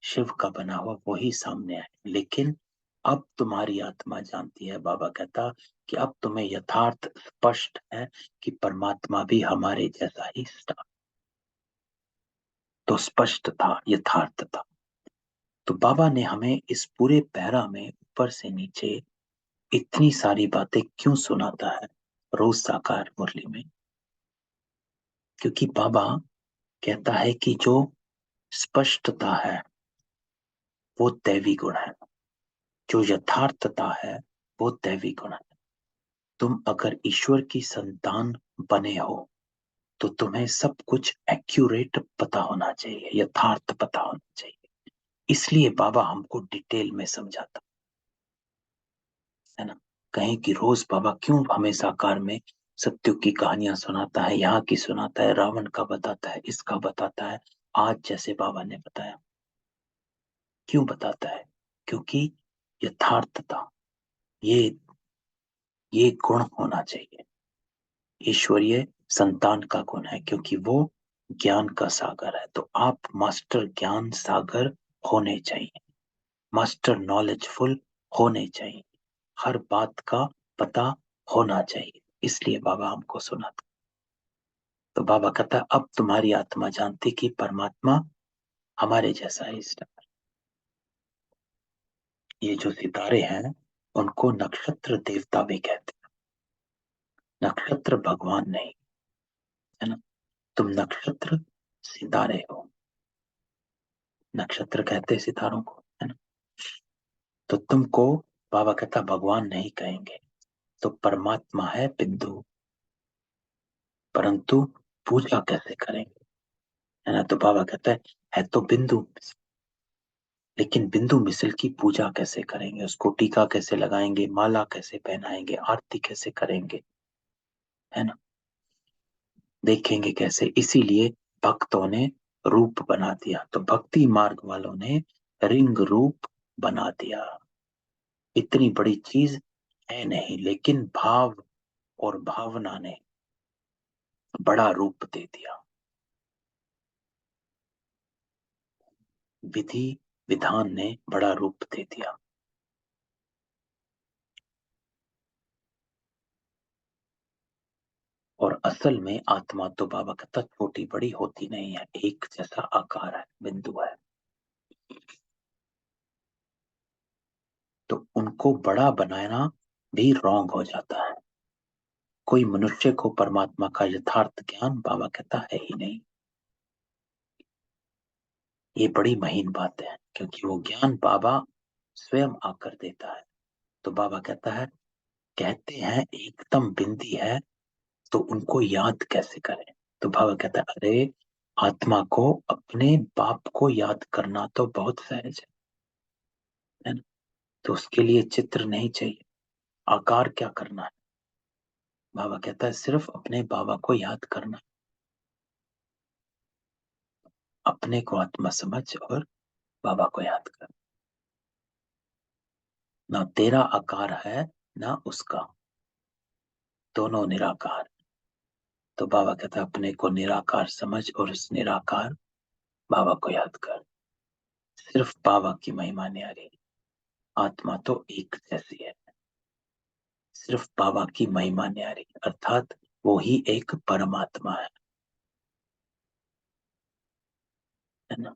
शिव का बना हुआ वही सामने आए, लेकिन अब तुम्हारी आत्मा जानती है, बाबा कहता कि अब तुम्हें यथार्थ स्पष्ट है कि परमात्मा भी हमारे जैसा ही था। तो स्पष्ट था, यथार्थ था। तो बाबा ने हमें इस पूरे पैरा में ऊपर से नीचे इतनी सारी बातें क्यों सुनाता है रोज साकार मुरली में? क्योंकि बाबा कहता है कि जो स्पष्टता है वो दैवी गुण है, जो यथार्थता है वो दैवी गुण है। तुम अगर ईश्वर की संतान बने हो तो तुम्हें सब कुछ एक्यूरेट पता होना चाहिए, यथार्थ पता होना चाहिए। इसलिए बाबा हमको डिटेल में समझाता है ना। कहीं कि रोज बाबा क्यों हमें साकार में सत्युग की कहानियां सुनाता है, यहाँ की सुनाता है, रावण का बताता है, इसका बताता है, आज जैसे बाबा ने बताया। क्यों बताता है? क्योंकि यथार्थता, ये ये गुण होना चाहिए। ईश्वरीय संतान का गुण है, क्योंकि वो ज्ञान का सागर है। तो आप मास्टर ज्ञान सागर होने चाहिए, मास्टर नॉलेजफुल होने चाहिए, हर बात का पता होना चाहिए। इसलिए बाबा हमको सुनाता। तो बाबा कहता है अब तुम्हारी आत्मा जानती कि परमात्मा हमारे जैसा है। इस ये जो सितारे हैं उनको नक्षत्र देवता भी कहते हैं, नक्षत्र भगवान नहीं, है ना। तुम नक्षत्र सितारे हो, नक्षत्र कहते हैं सितारों को, है ना। तो तुमको बाबा कहता भगवान नहीं कहेंगे, तो परमात्मा है बिंदु, परंतु पूजा कैसे करेंगे, है ना। तो बाबा कहता है तो बिंदु, लेकिन बिंदु मिसल की पूजा कैसे करेंगे, उसको टीका कैसे लगाएंगे, माला कैसे पहनाएंगे, आरती कैसे करेंगे, है ना। देखेंगे कैसे, इसीलिए भक्तों ने रूप बना दिया। तो भक्ति मार्ग वालों ने रिंग रूप बना दिया। इतनी बड़ी चीज है नहीं, लेकिन भाव और भावना ने बड़ा रूप दे दिया। विधि विधान ने बड़ा रूप दे दिया। और असल में आत्मा तो बाबा कहता छोटी बड़ी होती नहीं है, एक जैसा आकार है, बिंदु है। तो उनको बड़ा बनाना भी रॉन्ग हो जाता है। कोई मनुष्य को परमात्मा का यथार्थ ज्ञान बाबा कहता है ही नहीं। ये बड़ी महीन बात है, क्योंकि वो ज्ञान बाबा स्वयं आकर देता है। तो बाबा कहता है, कहते हैं एकदम बिंदी है तो उनको याद कैसे करें। तो बाबा कहता है अरे आत्मा को अपने बाप को याद करना तो बहुत सहज है ना। तो उसके लिए चित्र नहीं चाहिए, आकार क्या करना है। बाबा कहता है सिर्फ अपने बाबा को याद करना, अपने को आत्मा समझ और बाबा को याद कर। ना तेरा आकार है ना उसका, दोनों निराकार। तो बाबा कहता है अपने को निराकार समझ और उस निराकार बाबा को याद कर। सिर्फ बाबा की महिमा न्यारी, आत्मा तो एक जैसी है। सिर्फ बाबा की महिमा न्यारी, अर्थात वो ही एक परमात्मा है ना।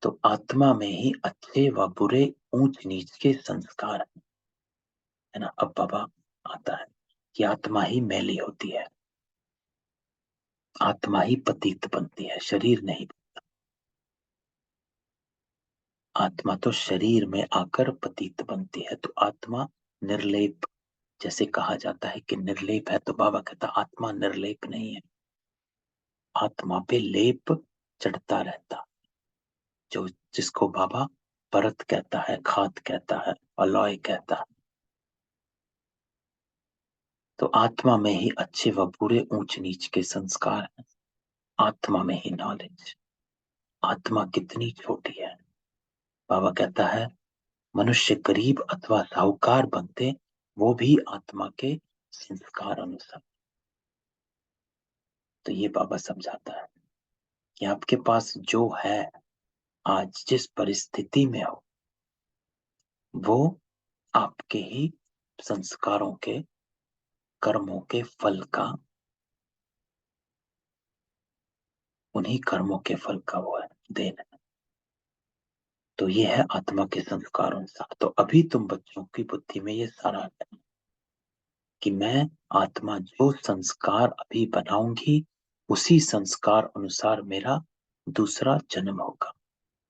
तो आत्मा में ही अच्छे व बुरे, ऊंच नीच के संस्कार है ना। अब बाबा आता है कि आत्मा ही मैली होती है, आत्मा ही पतित बनती है, शरीर नहीं। आत्मा तो शरीर में आकर पतित बनती है। तो आत्मा निर्लेप, जैसे कहा जाता है कि निर्लेप है, तो बाबा कहता आत्मा निर्लेप नहीं है, आत्मा पे लेप चढ़ता रहता। जो जिसको बाबा परत कहता है, खाद कहता है, अलॉय कहता है। तो आत्मा में ही अच्छे व बुरे, ऊंच नीच के संस्कार हैं, आत्मा में ही नॉलेज। आत्मा कितनी छोटी है। बाबा कहता है मनुष्य गरीब अथवा साहूकार बनते वो भी आत्मा के संस्कार अनुसार। तो ये बाबा समझाता है। कि आपके पास जो है, आज जिस परिस्थिति में हो, वो आपके ही संस्कारों के, कर्मों के फल का, उन्हीं कर्मों के फल का वो है, देन है। तो ये है आत्मा के संस्कार अनुसार। तो अभी तुम बच्चों की बुद्धि में ये सारा है कि मैं आत्मा जो संस्कार अभी बनाऊंगी, उसी संस्कार अनुसार मेरा दूसरा जन्म होगा।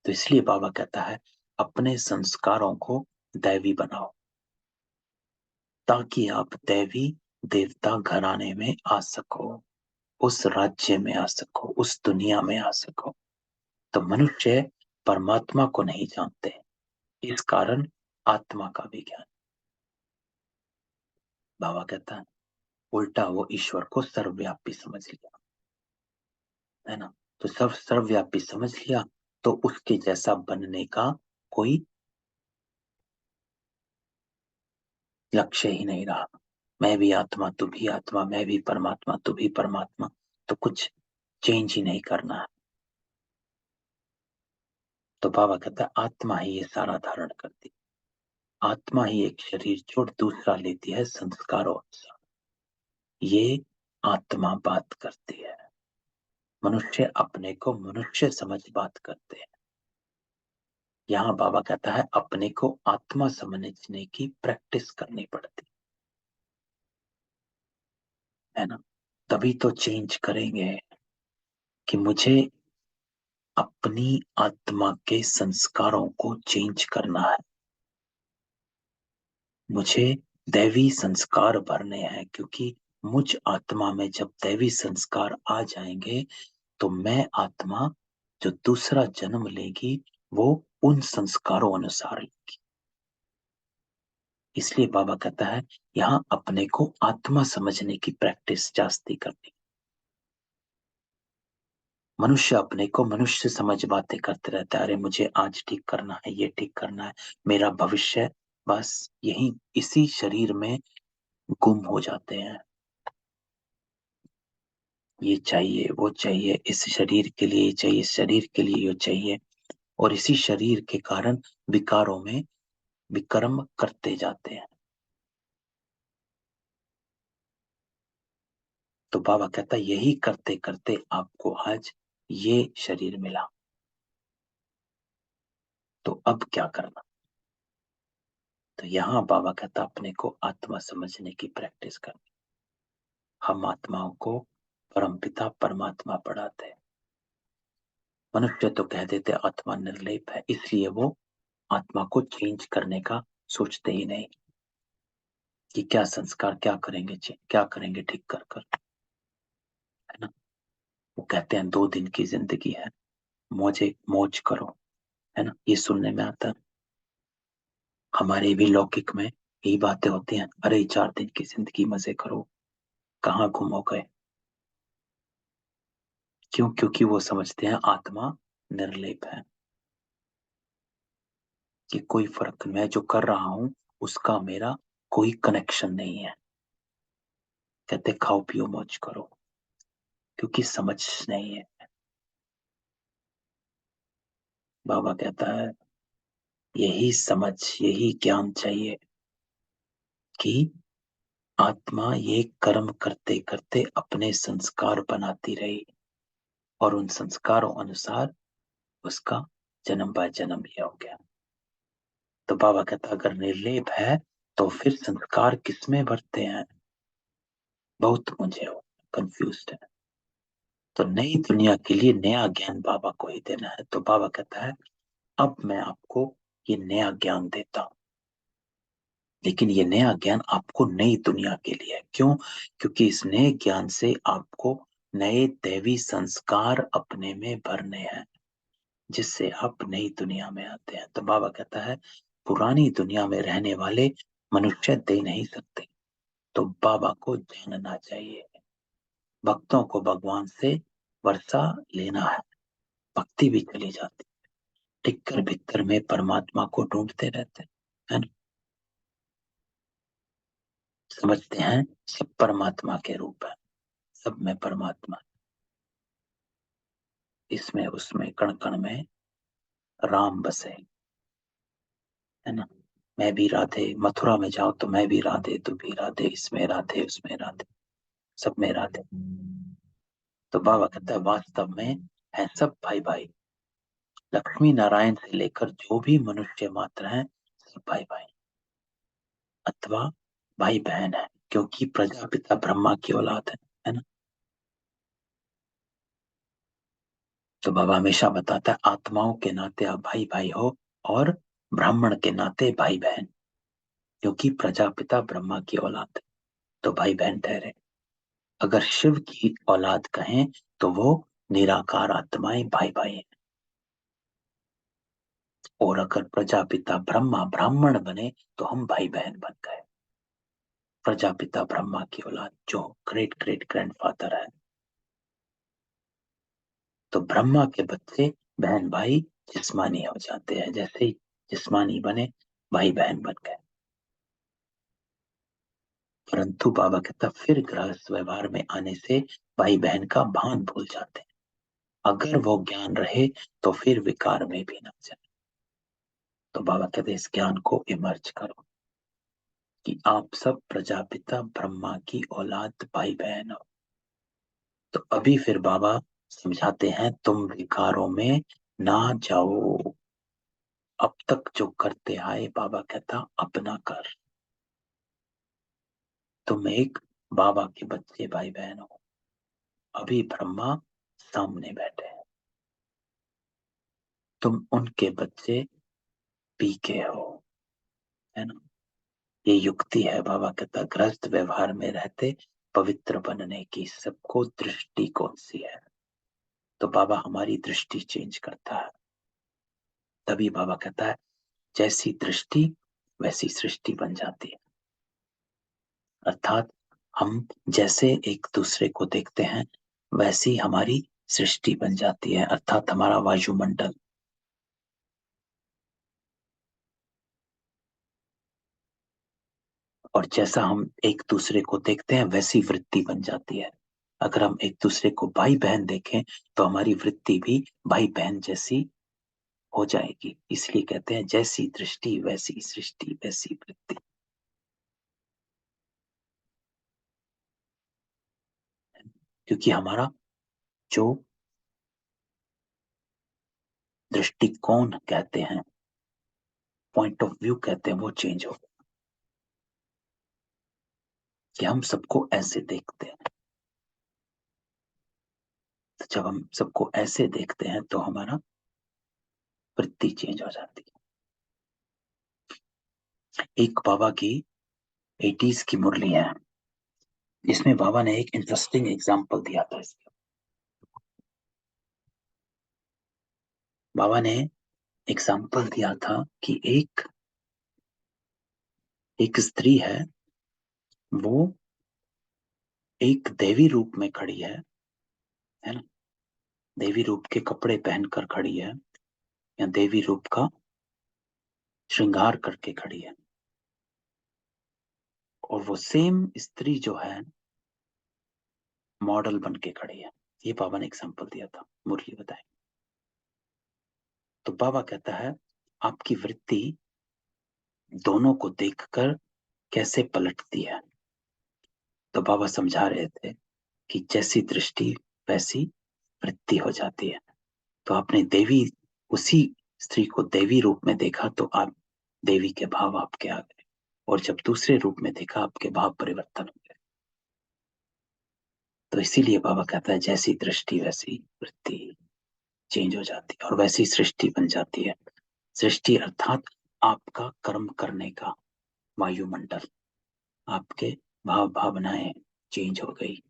तो इसलिए बाबा कहता है अपने संस्कारों को दैवी बनाओ, ताकि आप दैवी देवता घराने में आ सको, उस राज्य में आ सको, उस दुनिया में आ सको। तो मनुष्य परमात्मा को नहीं जानते, इस कारण आत्मा का भी ज्ञान। बाबा कहता है उल्टा वो ईश्वर को सर्वव्यापी समझ लिया, है ना। तो सब सर्वव्यापी समझ लिया, तो उसके जैसा बनने का कोई लक्ष्य ही नहीं रहा। मैं भी आत्मा, तू भी आत्मा, मैं भी परमात्मा, तू भी परमात्मा, तो कुछ चेंज ही नहीं करना है। तो बाबा कहता है आत्मा ही ये सारा धारण करती, आत्मा ही एक शरीर छोड़ दूसरा लेती है संस्कारों अनुसार। ये आत्मा बात करती है, मनुष्य अपने को मनुष्य समझ बात करते हैं। यहाँ बाबा कहता है अपने को आत्मा समझने की प्रैक्टिस करनी पड़ती है ना। तभी तो चेंज करेंगे कि मुझे अपनी आत्मा के संस्कारों को चेंज करना है, मुझे दैवी संस्कार भरने हैं, क्योंकि मुझ आत्मा में जब दैवी संस्कार आ जाएंगे तो मैं आत्मा जो दूसरा जन्म लेगी वो उन संस्कारों अनुसार लेगी। इसलिए बाबा कहता है यहाँ अपने को आत्मा समझने की प्रैक्टिस जास्ती करनी। मनुष्य अपने को मनुष्य समझ बातें करते रहता है, अरे मुझे आज ठीक करना है, ये ठीक करना है, मेरा भविष्य, बस यही इसी शरीर में गुम हो जाते हैं। ये चाहिए, वो चाहिए, इस शरीर के लिए ये चाहिए, इस शरीर के लिए ये चाहिए, और इसी शरीर के कारण विकारों में विक्रम करते जाते हैं। तो बाबा कहता है यही करते करते आपको आज ये शरीर मिला, तो अब क्या करना। तो यहाँ बाबा कहता अपने को आत्मा समझने की प्रैक्टिस करनी। हम आत्माओं को परमपिता परमात्मा पढ़ाते हैं। मनुष्य तो कह देते आत्मा निर्लेप है, इसलिए वो आत्मा को चेंज करने का सोचते ही नहीं कि क्या संस्कार क्या करेंगे, क्या करेंगे ठीक कर कर, है ना। वो कहते हैं 2 दिन की जिंदगी है, मौजे मौज करो, है ना, ये सुनने में आता है। हमारे भी लौकिक में यही बातें होती हैं, अरे 4 दिन की जिंदगी मजे करो, कहाँ घूमो गए। क्यों? क्योंकि वो समझते हैं आत्मा निर्लेप है, कि कोई फर्क मैं जो कर रहा हूं उसका मेरा कोई कनेक्शन नहीं है। कहते खाओ पियो मौज करो, क्योंकि समझ नहीं है। बाबा कहता है यही समझ, यही ज्ञान चाहिए कि आत्मा ये कर्म करते करते अपने संस्कार बनाती रही, और उन संस्कारों अनुसार उसका जन्म बाय जन्म ये हो गया। तो बाबा कहता अगर निर्लेप है तो फिर संस्कार किसमें भरते हैं, बहुत मुझे हो कंफ्यूज है। तो नई दुनिया के लिए नया ज्ञान बाबा को ही देना है। तो बाबा कहता है अब मैं आपको ये नया ज्ञान देता हूं, लेकिन ये नया ज्ञान आपको नई दुनिया के लिए है। क्यों? क्योंकि इस नए ज्ञान से आपको नए दैवी संस्कार अपने में भरने हैं, जिससे आप नई दुनिया में आते हैं। तो बाबा कहता है पुरानी दुनिया में रहने वाले मनुष्य दे नहीं सकते, तो बाबा को जानना चाहिए। भक्तों को भगवान से वर्षा लेना है, भक्ति भी चली जाती, टिक्कर भीतर में परमात्मा को ढूंढते रहते हैं, समझते हैं सब परमात्मा के रूप है, सब में परमात्मा। इसमें उसमें कण कण में राम बसे, है ना। मैं भी राधे, मथुरा में जाओ तो मैं भी राधे, तू भी राधे, इसमें राधे उसमें राधे, सब में राधे। तो बाबा कहता है वास्तव में है सब भाई भाई, लक्ष्मी नारायण से लेकर जो भी मनुष्य मात्र हैं सब भाई भाई अथवा भाई बहन है, क्योंकि प्रजापिता ब्रह्मा की औलाद है ना। तो बाबा हमेशा बताता है आत्माओं के नाते आप भाई भाई हो और ब्राह्मण के नाते भाई बहन, क्योंकि प्रजापिता ब्रह्मा की औलाद है तो भाई बहन ठहरे। अगर शिव की औलाद कहें तो वो निराकार आत्माएं भाई भाई हैं, और अगर प्रजापिता ब्रह्मा ब्राह्मण बने तो हम भाई बहन बन गए। प्रजापिता ब्रह्मा की औलाद जो ग्रेट ग्रेट ग्रैंडफादर है, तो ब्रह्मा के बच्चे बहन भाई जिस्मानी हो जाते हैं, जैसे ही जिस्मानी बने भाई बहन बन गए। परंतु बाबा कहता फिर गृहस्थ व्यवहार में आने से भाई बहन का भान भूल जाते हैं। अगर वो ज्ञान रहे तो फिर विकार में भी ना जाए। तो बाबा कहते इस ज्ञान को इमर्ज करो कि आप सब प्रजापिता ब्रह्मा की औलाद भाई बहन हो। तो अभी फिर बाबा समझाते हैं तुम विकारों में ना जाओ। अब तक जो करते आए बाबा कहता अपना कर, तुम एक बाबा के बच्चे भाई बहन हो। अभी ब्रह्मा सामने बैठे हैं, तुम उनके बच्चे पी के हो, है ना। ये युक्ति है बाबा कहता ग्रस्त व्यवहार में रहते पवित्र बनने की। सबको दृष्टि कौन सी है, तो बाबा हमारी दृष्टि चेंज करता है। तभी बाबा कहता है जैसी दृष्टि वैसी सृष्टि बन जाती है। अर्थात हम जैसे एक दूसरे को देखते हैं वैसी हमारी सृष्टि बन जाती है, अर्थात हमारा वायुमंडल। और जैसा हम एक दूसरे को देखते हैं वैसी वृत्ति बन जाती है। अगर हम एक दूसरे को भाई बहन देखें तो हमारी वृत्ति भी भाई बहन जैसी हो जाएगी। इसलिए कहते हैं जैसी दृष्टि वैसी सृष्टि वैसी वृत्ति। क्योंकि हमारा जो दृष्टिकोण कहते हैं, पॉइंट ऑफ व्यू कहते हैं, वो चेंज हो, कि हम सबको ऐसे देखते हैं। तो जब हम सबको ऐसे देखते हैं तो हमारा वृत्ति चेंज हो जाती है। एक बाबा की 80s की मुरली है, इसमें बाबा ने एक इंटरेस्टिंग एग्जाम्पल दिया था इसका। बाबा ने एग्जाम्पल दिया था कि एक स्त्री है, वो एक देवी रूप में खड़ी है ना। देवी रूप के कपड़े पहनकर खड़ी है, या देवी रूप का श्रृंगार करके खड़ी है। और वो सेम स्त्री जो है मॉडल बन के खड़ी है। ये बाबा ने एग्जाम्पल दिया था, मुरली बताए। तो बाबा कहता है आपकी वृत्ति दोनों को देखकर कैसे पलटती है। तो बाबा समझा रहे थे कि जैसी दृष्टि वैसी वृत्ति हो जाती है। तो आपने देवी, उसी स्त्री को देवी रूप में देखा तो आप देवी के भाव आपके आ गए, और जब दूसरे रूप में देखा आपके भाव परिवर्तन हो गए। तो इसीलिए बाबा कहता है जैसी दृष्टि वैसी वृत्ति चेंज हो जाती है और वैसी सृष्टि बन जाती है। सृष्टि अर्थात आपका कर्म करने का वायुमंडल, आपके भाव भावनाएं चेंज हो गई।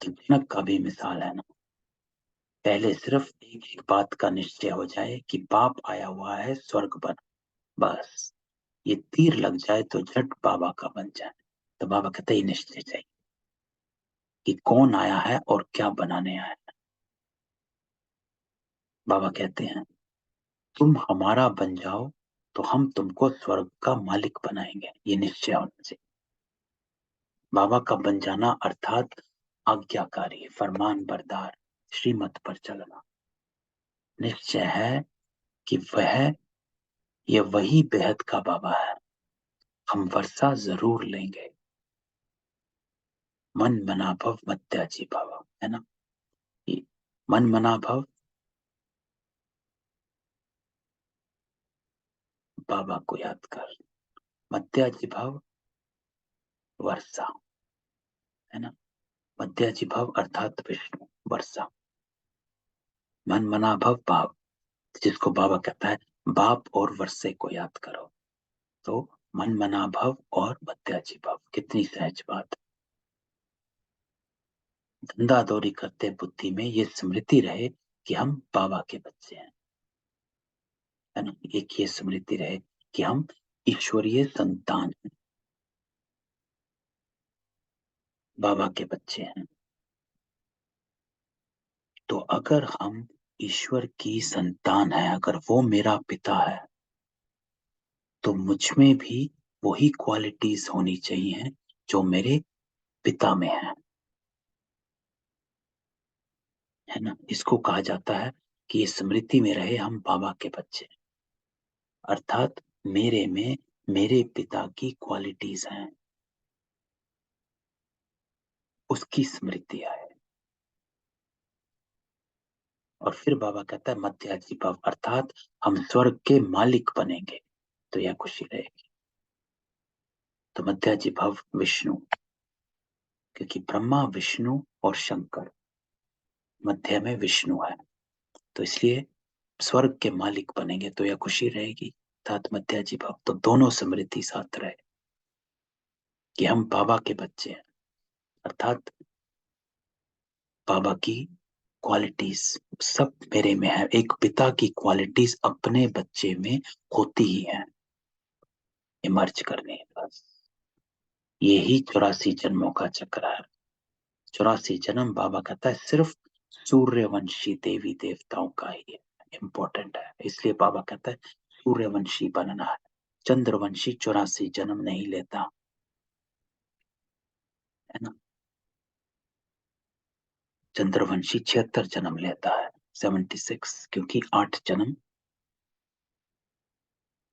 तो जनक का भी मिसाल है ना। पहले सिर्फ एक एक बात का निश्चय हो जाए कि बाप आया हुआ है स्वर्ग पर, बस ये तीर लग जाए तो झट बाबा का बन जाए। तो बाबा कहते ही निश्चय चाहिए कि कौन आया है और क्या बनाने आया है। बाबा कहते हैं तुम हमारा बन जाओ तो हम तुमको स्वर्ग का मालिक बनाएंगे, ये निश्चय होना चाहिए। बाबा का बन जाना अर्थात आज्ञाकारी, फरमान बरदार, श्रीमत पर चलना। निश्चय है कि ये वही बेहद का बाबा है। हम वर्षा जरूर लेंगे। मन मना भव मत्याजी बाबा, है ना? ये मन मना भव बाबा को याद कर, मत्याजी भाव वर्षा, है ना? मध्याजी भाव अर्थात विष्णु, वर्षा। मन मना भव भाव, जिसको बाबा कहता है बाप और वर्षे को याद करो। तो मन मना भव और मध्याजी भाव, कितनी सहज बात। धंधा दौरी करते बुद्धि में ये स्मृति रहे कि हम बाबा के बच्चे हैं, है ना? एक ये स्मृति रहे कि हम ईश्वरीय संतान हैं, बाबा के बच्चे हैं। तो अगर हम ईश्वर की संतान है, अगर वो मेरा पिता है, तो मुझ में भी वही क्वालिटीज होनी चाहिए जो मेरे पिता में है ना? इसको कहा जाता है कि ये स्मृति में रहे हम बाबा के बच्चे, अर्थात मेरे में मेरे पिता की क्वालिटीज हैं, उसकी स्मृति आए। और फिर बाबा कहता है मध्याजी भाव, अर्थात हम स्वर्ग के मालिक बनेंगे, तो यह खुशी रहेगी। तो मध्याजी भाव विष्णु, क्योंकि ब्रह्मा विष्णु और शंकर, मध्य में विष्णु है, तो इसलिए स्वर्ग के मालिक बनेंगे, तो यह खुशी रहेगी। अर्थात मध्याजी भाव, तो दोनों स्मृति साथ रहे कि हम बाबा के बच्चे हैं, अर्थात बाबा की क्वालिटीज सब मेरे में है। एक पिता की क्वालिटीज अपने बच्चे में होती ही है, इमर्ज करने है बस। यही 84 जन्मों का चक्र है। 84 जन्म बाबा कहता है सिर्फ सूर्यवंशी देवी देवताओं का ही है, इम्पोर्टेंट है। इसलिए बाबा कहता है सूर्यवंशी बनना है। चंद्रवंशी 84 जन्म नहीं लेता, है ना? चंद्रवंशी 76 जन्म लेता है, 76, क्योंकि 8 जन्म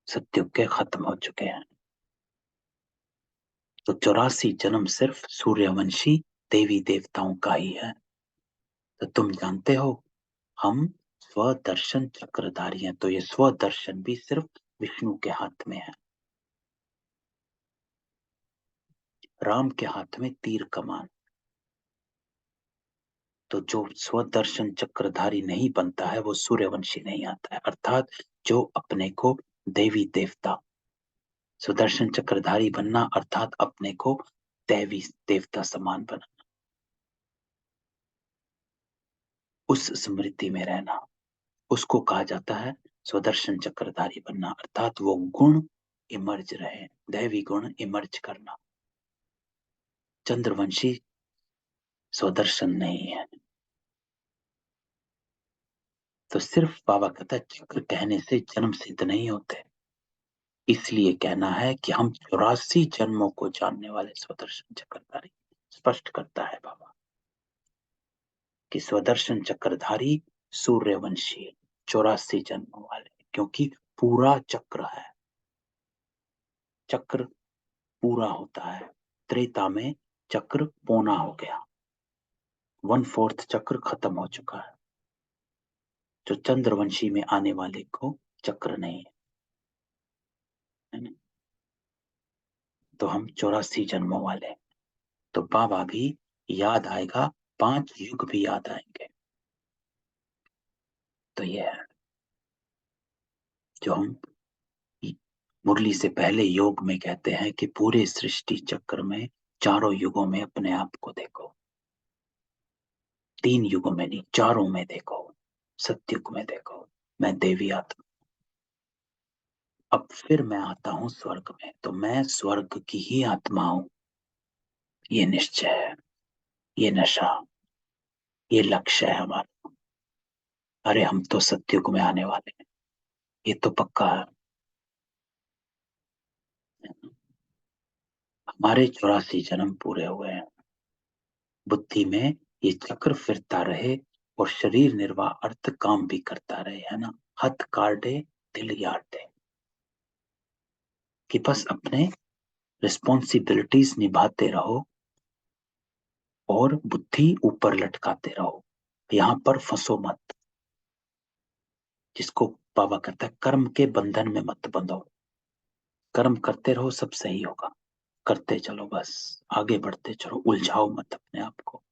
सत्युग के खत्म हो चुके हैं। तो 84 जन्म सिर्फ सूर्यवंशी देवी देवताओं का ही है। तो तुम जानते हो हम स्वदर्शन चक्रधारी हैं, तो ये स्वदर्शन भी सिर्फ विष्णु के हाथ में है। राम के हाथ में तीर कमान। तो जो स्वदर्शन चक्रधारी नहीं बनता है वो सूर्यवंशी नहीं आता है, अर्थात जो अपने को देवी देवता, सुदर्शन चक्रधारी बनना अर्थात अपने को देवी देवता समान बना, उस स्मृति में रहना, उसको कहा जाता है स्वदर्शन चक्रधारी बनना, अर्थात वो गुण इमर्ज रहे, दैवी गुण इमर्ज करना। चंद्रवंशी स्वदर्शन नहीं है। तो सिर्फ बाबा कहता है चक्र कहने से जन्म सिद्ध नहीं होते, इसलिए कहना है कि हम 84 जन्मों को जानने वाले स्वदर्शन चक्रधारी। स्पष्ट करता है बाबा कि स्वदर्शन चक्रधारी सूर्यवंशी 84 जन्मों वाले, क्योंकि पूरा चक्र है। चक्र पूरा होता है, त्रेता में चक्र पौना हो गया, 1/4 चक्र खत्म हो चुका है। जो चंद्रवंशी में आने वाले को चक्र नहीं है ना? तो हम 84 जन्मों वाले हैं। तो बाबा भी याद आएगा, 5 युग भी याद आएंगे। तो ये है जो हम मुरली से पहले योग में कहते हैं कि पूरे सृष्टि चक्र में चारों युगों में अपने आप को देखो, 3 युगों में नहीं, चारों में देखो। सत्युग में देखो मैं देवी आत्मा, अब फिर मैं आता हूं स्वर्ग में, तो मैं स्वर्ग की ही आत्मा हूं। ये निश्चय है, ये नशा, ये लक्ष्य है हमारा। अरे हम तो सत्युग में आने वाले हैं, ये तो पक्का है। हमारे 84 जन्म पूरे हुए हैं, बुद्धि में ये चक्र फिरता रहे और शरीर निर्वाह अर्थ काम भी करता रहे, है ना। हथ काटे दिल याटे, कि बस अपने रिस्पॉन्सिबिलिटीज निभाते रहो और बुद्धि ऊपर लटकाते रहो, यहां पर फंसो मत। जिसको बाबा कहता है कर्म के बंधन में मत बंधो, कर्म करते रहो, सब सही होगा, करते चलो, बस आगे बढ़ते चलो, उलझाओ मत अपने आप को,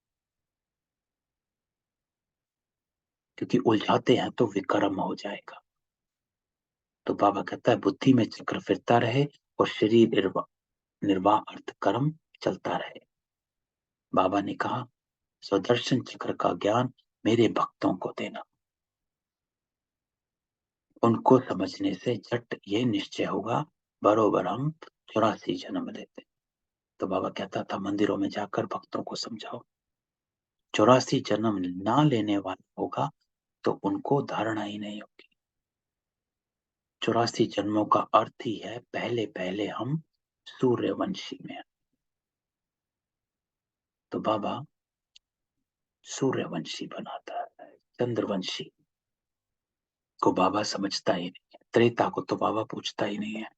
क्योंकि उलझाते हैं तो विकर्म हो जाएगा। तो बाबा कहता है बुद्धि में चक्र फिरता रहे और शरीर निर्वाह अर्थ कर्म चलता रहे। बाबा ने कहा स्वदर्शन चक्र का ज्ञान मेरे भक्तों को देना, उनको समझने से झट ये निश्चय होगा बरोबर हम 84 जन्म लेते। तो बाबा कहता था मंदिरों में जाकर भक्तों को समझाओ, 84 जन्म ना लेने वाला होगा तो उनको धारणा ही नहीं होगी। 84 जन्मों का अर्थ ही है पहले पहले हम सूर्यवंशी में हैं। तो बाबा सूर्यवंशी बनाता है, चंद्रवंशी को बाबा समझता ही नहीं है, त्रेता को तो बाबा पूछता ही नहीं है।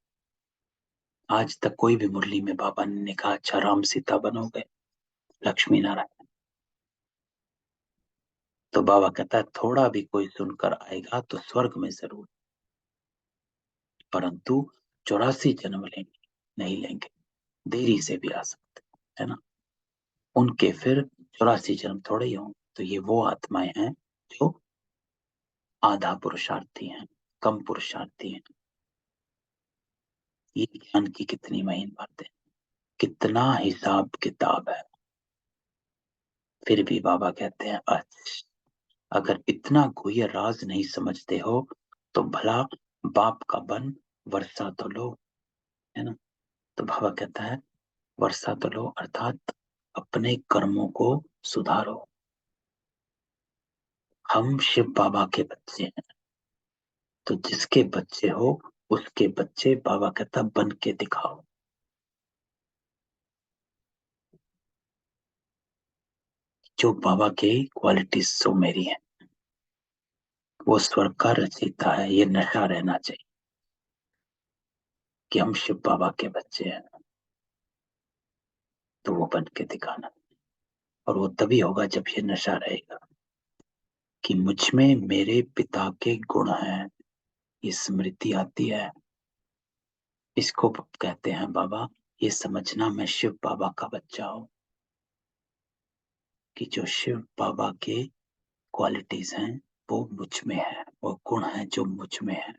आज तक कोई भी मुरली में बाबा ने कहा अच्छा राम सीता बनोगे, लक्ष्मी नारायण। तो बाबा कहता है थोड़ा भी कोई सुनकर आएगा तो स्वर्ग में जरूर, परंतु 84 जन्म लेंगे नहीं लेंगे, देरी से भी आ सकते, है ना। उनके फिर 84 जन्म थोड़े ही होंगे। तो ये वो आत्माएं हैं जो आधा पुरुषार्थी हैं, कम पुरुषार्थी हैं। ये ज्ञान की कितनी महीन बातें, कितना हिसाब किताब है। फिर भी बाबा कहते हैं अच्छा, अगर इतना गुह्य राज नहीं समझते हो तो भला बाप का बन वर्षा तो लो, है ना। तो बाबा कहता है वर्षा तो लो, अर्थात अपने कर्मों को सुधारो। हम शिव बाबा के बच्चे हैं, तो जिसके बच्चे हो उसके बच्चे बाबा कहता बन के दिखाओ। जो बाबा की क्वालिटीज सो मेरी है, वो स्वर्ग का रचयिता है, ये नशा रहना चाहिए कि हम शिव बाबा के बच्चे हैं। तो वो बन के दिखाना, और वो तभी होगा जब ये नशा रहेगा कि मुझ में मेरे पिता के गुण हैं, ये स्मृति आती है। इसको कहते हैं बाबा ये समझना मैं शिव बाबा का बच्चा हूं, कि जो शिव बाबा के क्वालिटीज हैं वो मुझ में है, वो गुण है जो मुझ में है।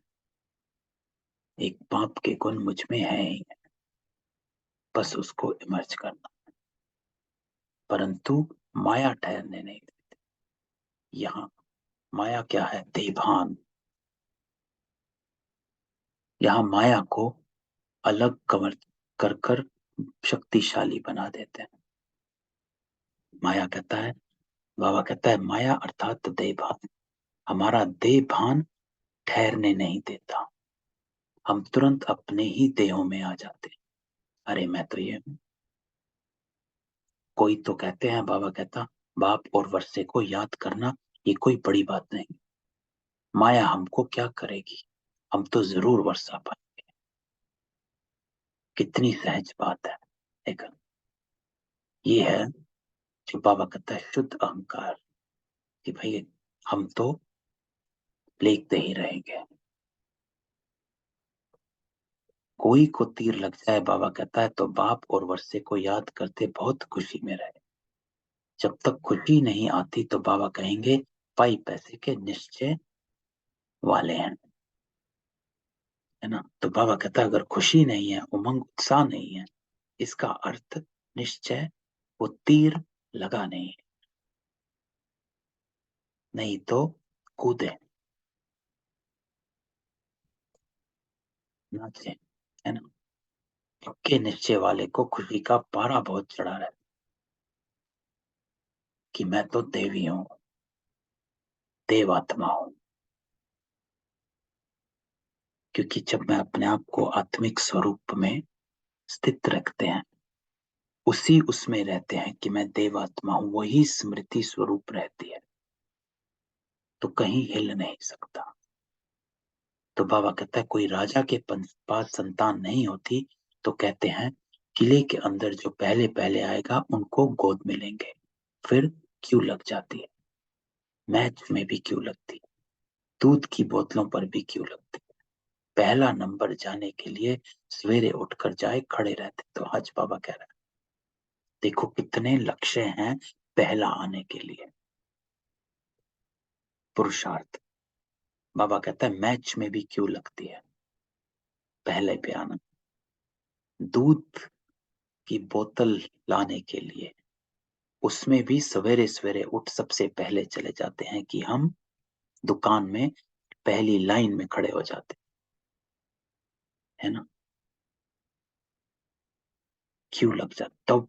एक बाप के गुण मुझ में है ही, बस उसको इमर्ज करना। परंतु माया ठहरने नहीं देती। यहाँ माया क्या है, देभान। यहाँ माया को अलग कवर कर कर शक्तिशाली बना देते हैं। माया कहता है, बाबा कहता है माया अर्थात देभान, हमारा देभान ठहरने नहीं देता। हम तुरंत अपने ही देहों में आ जाते, अरे मैं तो ये हूं। कोई तो कहते हैं, बाबा कहता बाप और वर्षे को याद करना ये कोई बड़ी बात नहीं, माया हमको क्या करेगी, हम तो जरूर वर्षा पाएंगे। कितनी सहज बात है। लेकिन ये है जो बाबा कहता है शुद्ध अहंकार, कि भाई हम तो लेखते ही रहेंगे। कोई को तीर लग जाए, बाबा कहता है तो बाप और वर्षे को याद करते बहुत खुशी में रहे। जब तक खुशी नहीं आती तो बाबा कहेंगे पाई पैसे के निश्चय वाले हैं, है ना। तो बाबा कहता है अगर खुशी नहीं है, उमंग उत्साह नहीं है, इसका अर्थ निश्चय वो तीर लगा नहीं है, नहीं तो कूदे नाचे, है ना। पक्के निश्चय वाले को खुशी का पारा बहुत चढ़ा रहता कि मैं तो देवी हूं, देवात्मा हूं। क्योंकि जब मैं अपने आप को आत्मिक स्वरूप में स्थित रखते हैं, उसी उसमें रहते हैं कि मैं देवात्मा हूं, वही स्मृति स्वरूप रहती है। तो कहीं हिल नहीं सकता। तो बाबा कहता है कोई राजा के पास संतान नहीं होती तो कहते हैं किले के अंदर जो पहले पहले आएगा उनको गोद में लेंगे। फिर क्यों लग जाती है, मैच में भी क्यों लगती, दूध की बोतलों पर भी क्यों लगती, पहला नंबर जाने के लिए सवेरे उठकर जाए खड़े रहते। तो आज बाबा कह रहा है देखो कितने लक्ष्य हैं पहला आने के लिए, पुरुषार्थ। बाबा कहता है मैच में भी क्यों लगती है पहले पे आना, दूध की बोतल लाने के लिए उसमें भी सवेरे सवेरे उठ सबसे पहले चले जाते हैं कि हम दुकान में पहली लाइन में खड़े हो जाते है ना, क्यों लग जाता। तो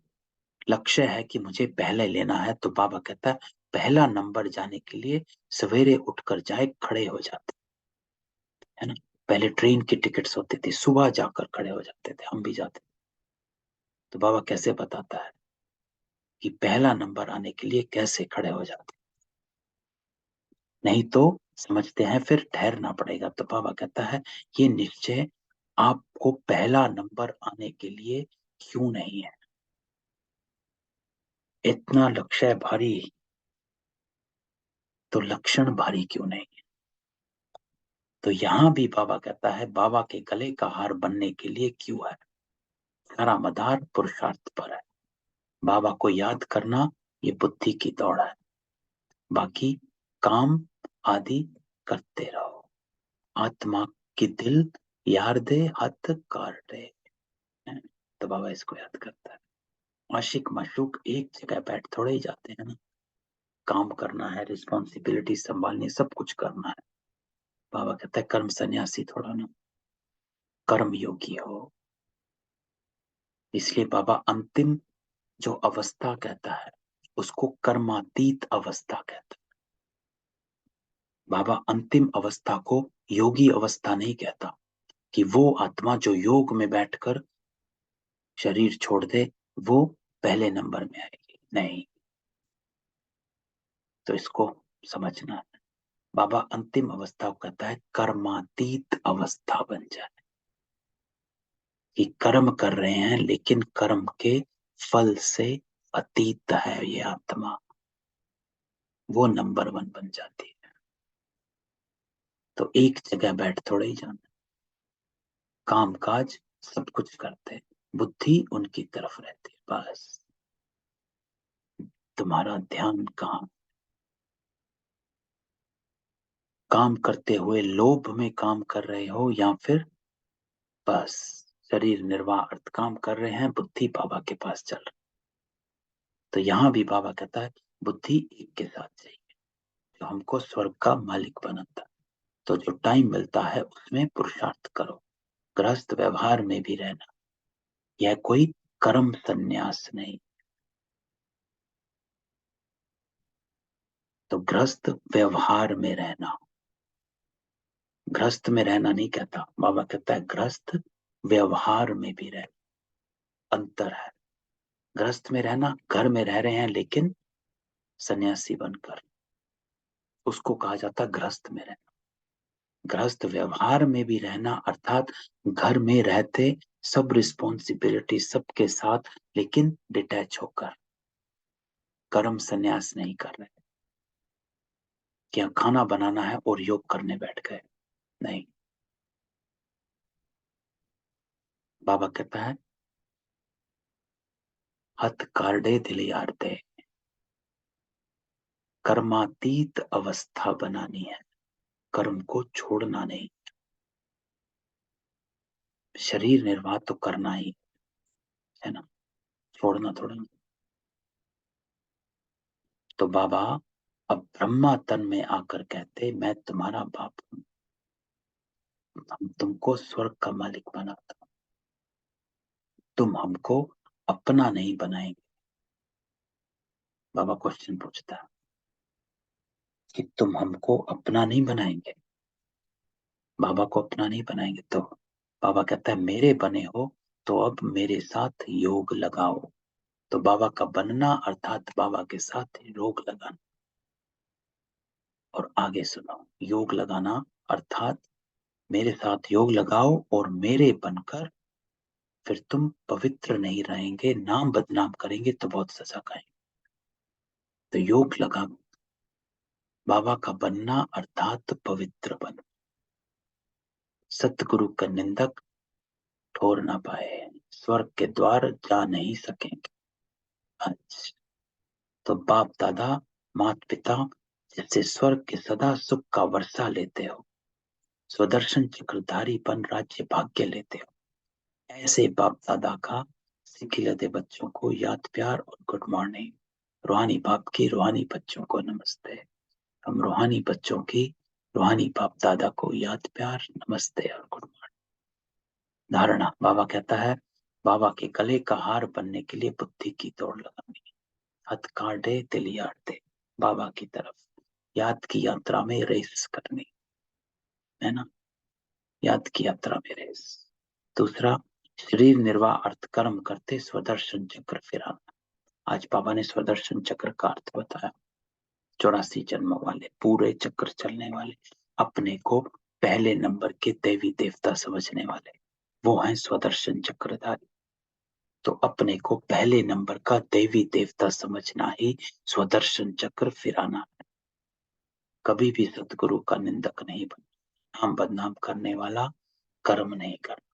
लक्ष्य है कि मुझे पहले लेना है, तो बाबा कहता है पहला नंबर जाने के लिए सवेरे उठकर जाए खड़े हो जाते है ना। पहले ट्रेन की टिकट्स होती थी, सुबह जाकर खड़े हो जाते थे, हम भी जाते। तो बाबा कैसे बताता है कि पहला नंबर आने के लिए कैसे खड़े हो जाते, नहीं तो समझते हैं फिर ठहरना पड़ेगा। तो बाबा कहता है ये निश्चय आपको पहला नंबर आने के लिए क्यों नहीं है, इतना लक्ष्य भारी तो लक्षण भारी क्यों नहीं है। तो यहां भी बाबा कहता है बाबा के गले का हार बनने के लिए क्यों है, सारा मदार पुरुषार्थ पर है। बाबा को याद करना ये बुद्धि की दौड़ है, बाकी काम आदि करते रहो। आत्मा की दिल यार दे हथ काटे, तो बाबा इसको याद करता है। आशिक माशूक एक जगह बैठ थोड़े ही जाते हैं ना, काम करना है, रिस्पॉन्सिबिलिटी संभालनी, सब कुछ करना है। बाबा कहता है कर्म सन्यासी थोड़ा ना, कर्म योगी हो। इसलिए बाबा अंतिम जो अवस्था कहता है उसको कर्मातीत अवस्था कहता है। बाबा अंतिम अवस्था को योगी अवस्था नहीं कहता कि वो आत्मा जो योग में बैठकर शरीर छोड़ दे वो पहले नंबर में आएगी, नहीं। तो इसको समझना है। बाबा अंतिम अवस्था को कहता है कर्मातीत अवस्था बन जाए, कि कर्म कर रहे हैं लेकिन कर्म के फल से अतीत है ये आत्मा, वो नंबर 1 बन जाती है। तो एक जगह बैठ थोड़े ही जाना, काम काज सब कुछ करते, बुद्धि उनकी तरफ रहती है, बस तुम्हारा ध्यान कहाँ, काम करते हुए लोभ में काम कर रहे हो या फिर बस शरीर निर्वाह अर्थ काम कर रहे हैं, बुद्धि बाबा के पास चल रही। तो यहां भी बाबा कहता है बुद्धि एक के साथ चाहिए जो हमको स्वर्ग का मालिक बनाता। तो जो टाइम मिलता है उसमें पुरुषार्थ करो, गृहस्थ व्यवहार में भी रहना, यह कोई कर्म संन्यास नहीं। तो गृहस्थ व्यवहार में रहना, गृहस्थ में रहना नहीं कहता, बाबा कहता है गृहस्थ व्यवहार में भी रहना, अंतर है। गृहस्थ में रहना घर में रह रहे हैं लेकिन सन्यासी बनकर, उसको कहा जाता है गृहस्थ में रहना। गृहस्थ व्यवहार में भी रहना अर्थात घर में रहते सब रिस्पॉन्सिबिलिटी सबके साथ लेकिन डिटैच होकर, कर्म संन्यास नहीं कर रहे, क्या खाना बनाना है और योग करने बैठ गए, नहीं। बाबा कहता है हथ कार्डे दिल यारते, कर्मातीत अवस्था बनानी है, कर्म को छोड़ना नहीं। शरीर निर्वाह तो करना ही है ना, छोड़ना थोड़ा ना। तो बाबा अब ब्रह्मा तन में आकर कहते मैं तुम्हारा बाप हूं, हम तुमको स्वर्ग का मालिक बनाता हूं, तुम हमको अपना नहीं बनाएंगे। बाबा क्वेश्चन पूछता है कि तुम हमको अपना नहीं बनाएंगे, बाबा को अपना नहीं बनाएंगे। तो बाबा कहता है मेरे बने हो तो अब मेरे साथ योग लगाओ। तो बाबा का बनना अर्थात बाबा के साथ योग लगाना, और आगे सुनो, योग लगाना अर्थात मेरे साथ योग लगाओ और मेरे बनकर फिर तुम पवित्र नहीं रहेंगे, नाम बदनाम करेंगे तो बहुत सजा खाएंगे। तो योग लगा बाबा का बनना अर्थात पवित्र बन, सतगुरु का निंदक ठोर ना पाए, स्वर्ग के द्वार जा नहीं सकेंगे। अच्छा, तो बाप दादा माता पिता जैसे स्वर्ग के सदा सुख का वर्षा लेते हो, स्वदर्शन चक्रधारी बन राज्य भाग्य लेते हो, ऐसे बाप दादा का सिखिलते बच्चों को याद प्यार और गुड मॉर्निंग। रूहानी बाप की रूहानी बच्चों को नमस्ते। हम रूहानी बच्चों की रूहानी बाप दादा को याद प्यार नमस्ते और गुड मॉर्निंग। धारणा, बाबा कहता है बाबा के गले का हार बनने के लिए बुद्धि की दौड़ लगानी, हथ काटे दिल यादते, बाबा की तरफ याद की यात्रा में रेस करनी है ना, याद की यात्रा में रेस। दूसरा, शरीर निर्वाह अर्थ कर्म करते स्वदर्शन चक्र फिराना। आज बाबा ने स्वदर्शन चक्र का अर्थ बताया, 84 जन्मों वाले पूरे चक्र चलने वाले, अपने को पहले नंबर के देवी देवता समझने वाले, वो हैं स्वदर्शन चक्रधारी। तो अपने को पहले नंबर का देवी देवता समझना ही स्वदर्शन चक्र फिराना है। कभी भी सतगुरु का निंदक नहीं बनना, नाम बदनाम करने वाला कर्म नहीं करना।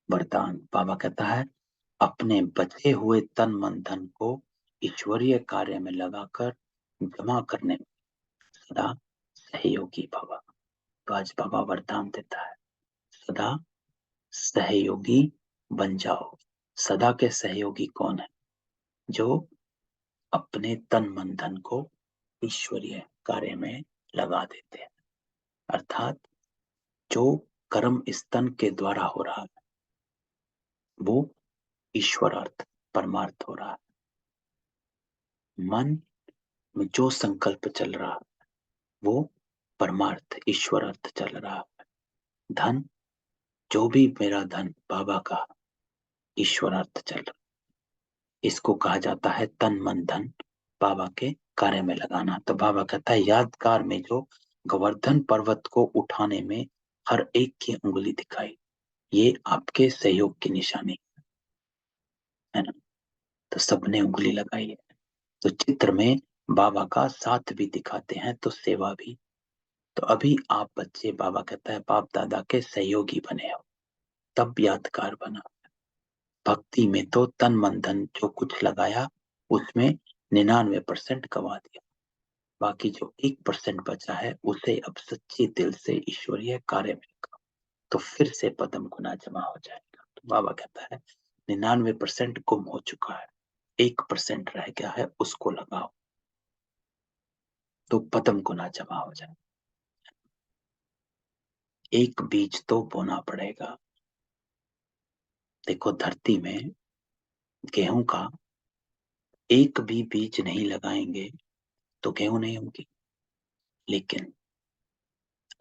वरदान, बाबा कहता है अपने बचे हुए तन मन धन को ईश्वरीय कार्य में लगाकर जमा करने में सदा सहयोगी भव। तो आज बाबा वरदान देता है, सदा सहयोगी बन जाओ। सदा के सहयोगी कौन है? जो अपने तन मन धन को ईश्वरीय कार्य में लगा देते हैं, अर्थात जो कर्म इस तन के द्वारा हो रहा है वो ईश्वरार्थ परमार्थ हो रहा है। मन में जो संकल्प चल रहा है वो परमार्थ ईश्वरार्थ चल रहा है। धन, जो भी मेरा धन बाबा का ईश्वरार्थ चल रहा है, इसको कहा जाता है तन मन धन बाबा के कार्य में लगाना। तो बाबा कहता है यादगार में जो गोवर्धन पर्वत को उठाने में हर एक की उंगली दिखाई, ये आपके सहयोग की निशानी है ना। तो सबने उंगली लगाई है। तो चित्र में बाबा का साथ भी दिखाते हैं तो सेवा भी। तो अभी आप बच्चे, बाबा कहता है बाप दादा के सहयोगी बने हो, तब यादगार बना। भक्ति में तो तन मन धन जो कुछ लगाया उसमें 99% गवा दिया, बाकी जो 1% बचा है उसे अब सच्चे दिल से ईश्वरीय कार्य में लगाओ, तो फिर से पदम गुना जमा हो जाएगा। तो बाबा कहता है 99% गुम हो चुका है, 1% रह गया है, उसको लगाओ तो पदम गुना जमा हो जाए। एक बीज तो बोना पड़ेगा। देखो धरती में गेहूं का एक भी बीज नहीं लगाएंगे तो गेहूं नहीं होगी, लेकिन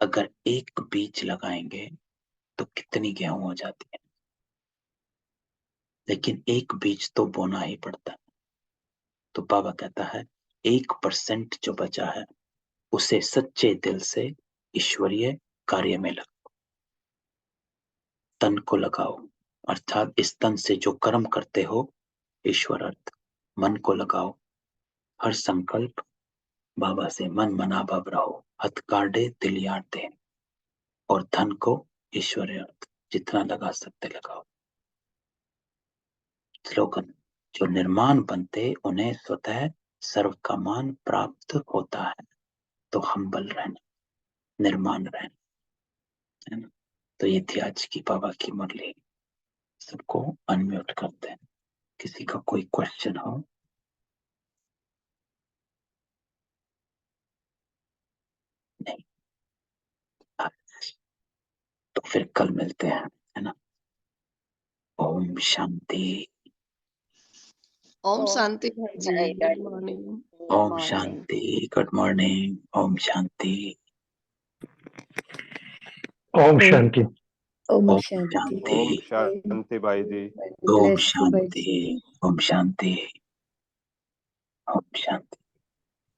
अगर एक बीज लगाएंगे तो कितनी गेहूं हो जाती है। लेकिन एक बीज तो बोना ही पड़ता है। तो बाबा कहता है 1% जो बचा है उसे सच्चे दिल से ईश्वरीय कार्य में लगाओ। तन को लगाओ, अर्थात इस तन से जो कर्म करते हो ईश्वर अर्थ। मन को लगाओ, हर संकल्प बाबा से मन मना भव रहो, हथ काटे दिल यादते। और धन को ईश्वरीय अर्थ, जितना लगा सकते लगाओ। स्लोगन, जो निर्माण बनते उन्हें स्वतः सर्व का मान प्राप्त होता है। तो हम्बल रहना, निर्माण रहना, है ना। तो ये थी आज की बाबा की मुरली। सबको अनम्यूट करते हैं, किसी का कोई क्वेश्चन हो? नहीं? तो फिर कल मिलते हैं, है ना। ओम शांति। ओम शांति भाई जी, good morning. Om Shanti, good morning. Om Shanti. Om Shanti. Om Om Shanti. शांति भाई जी। ओम ब्लेस यू भाई शांति। जी। ओम शांति। ओम शांति।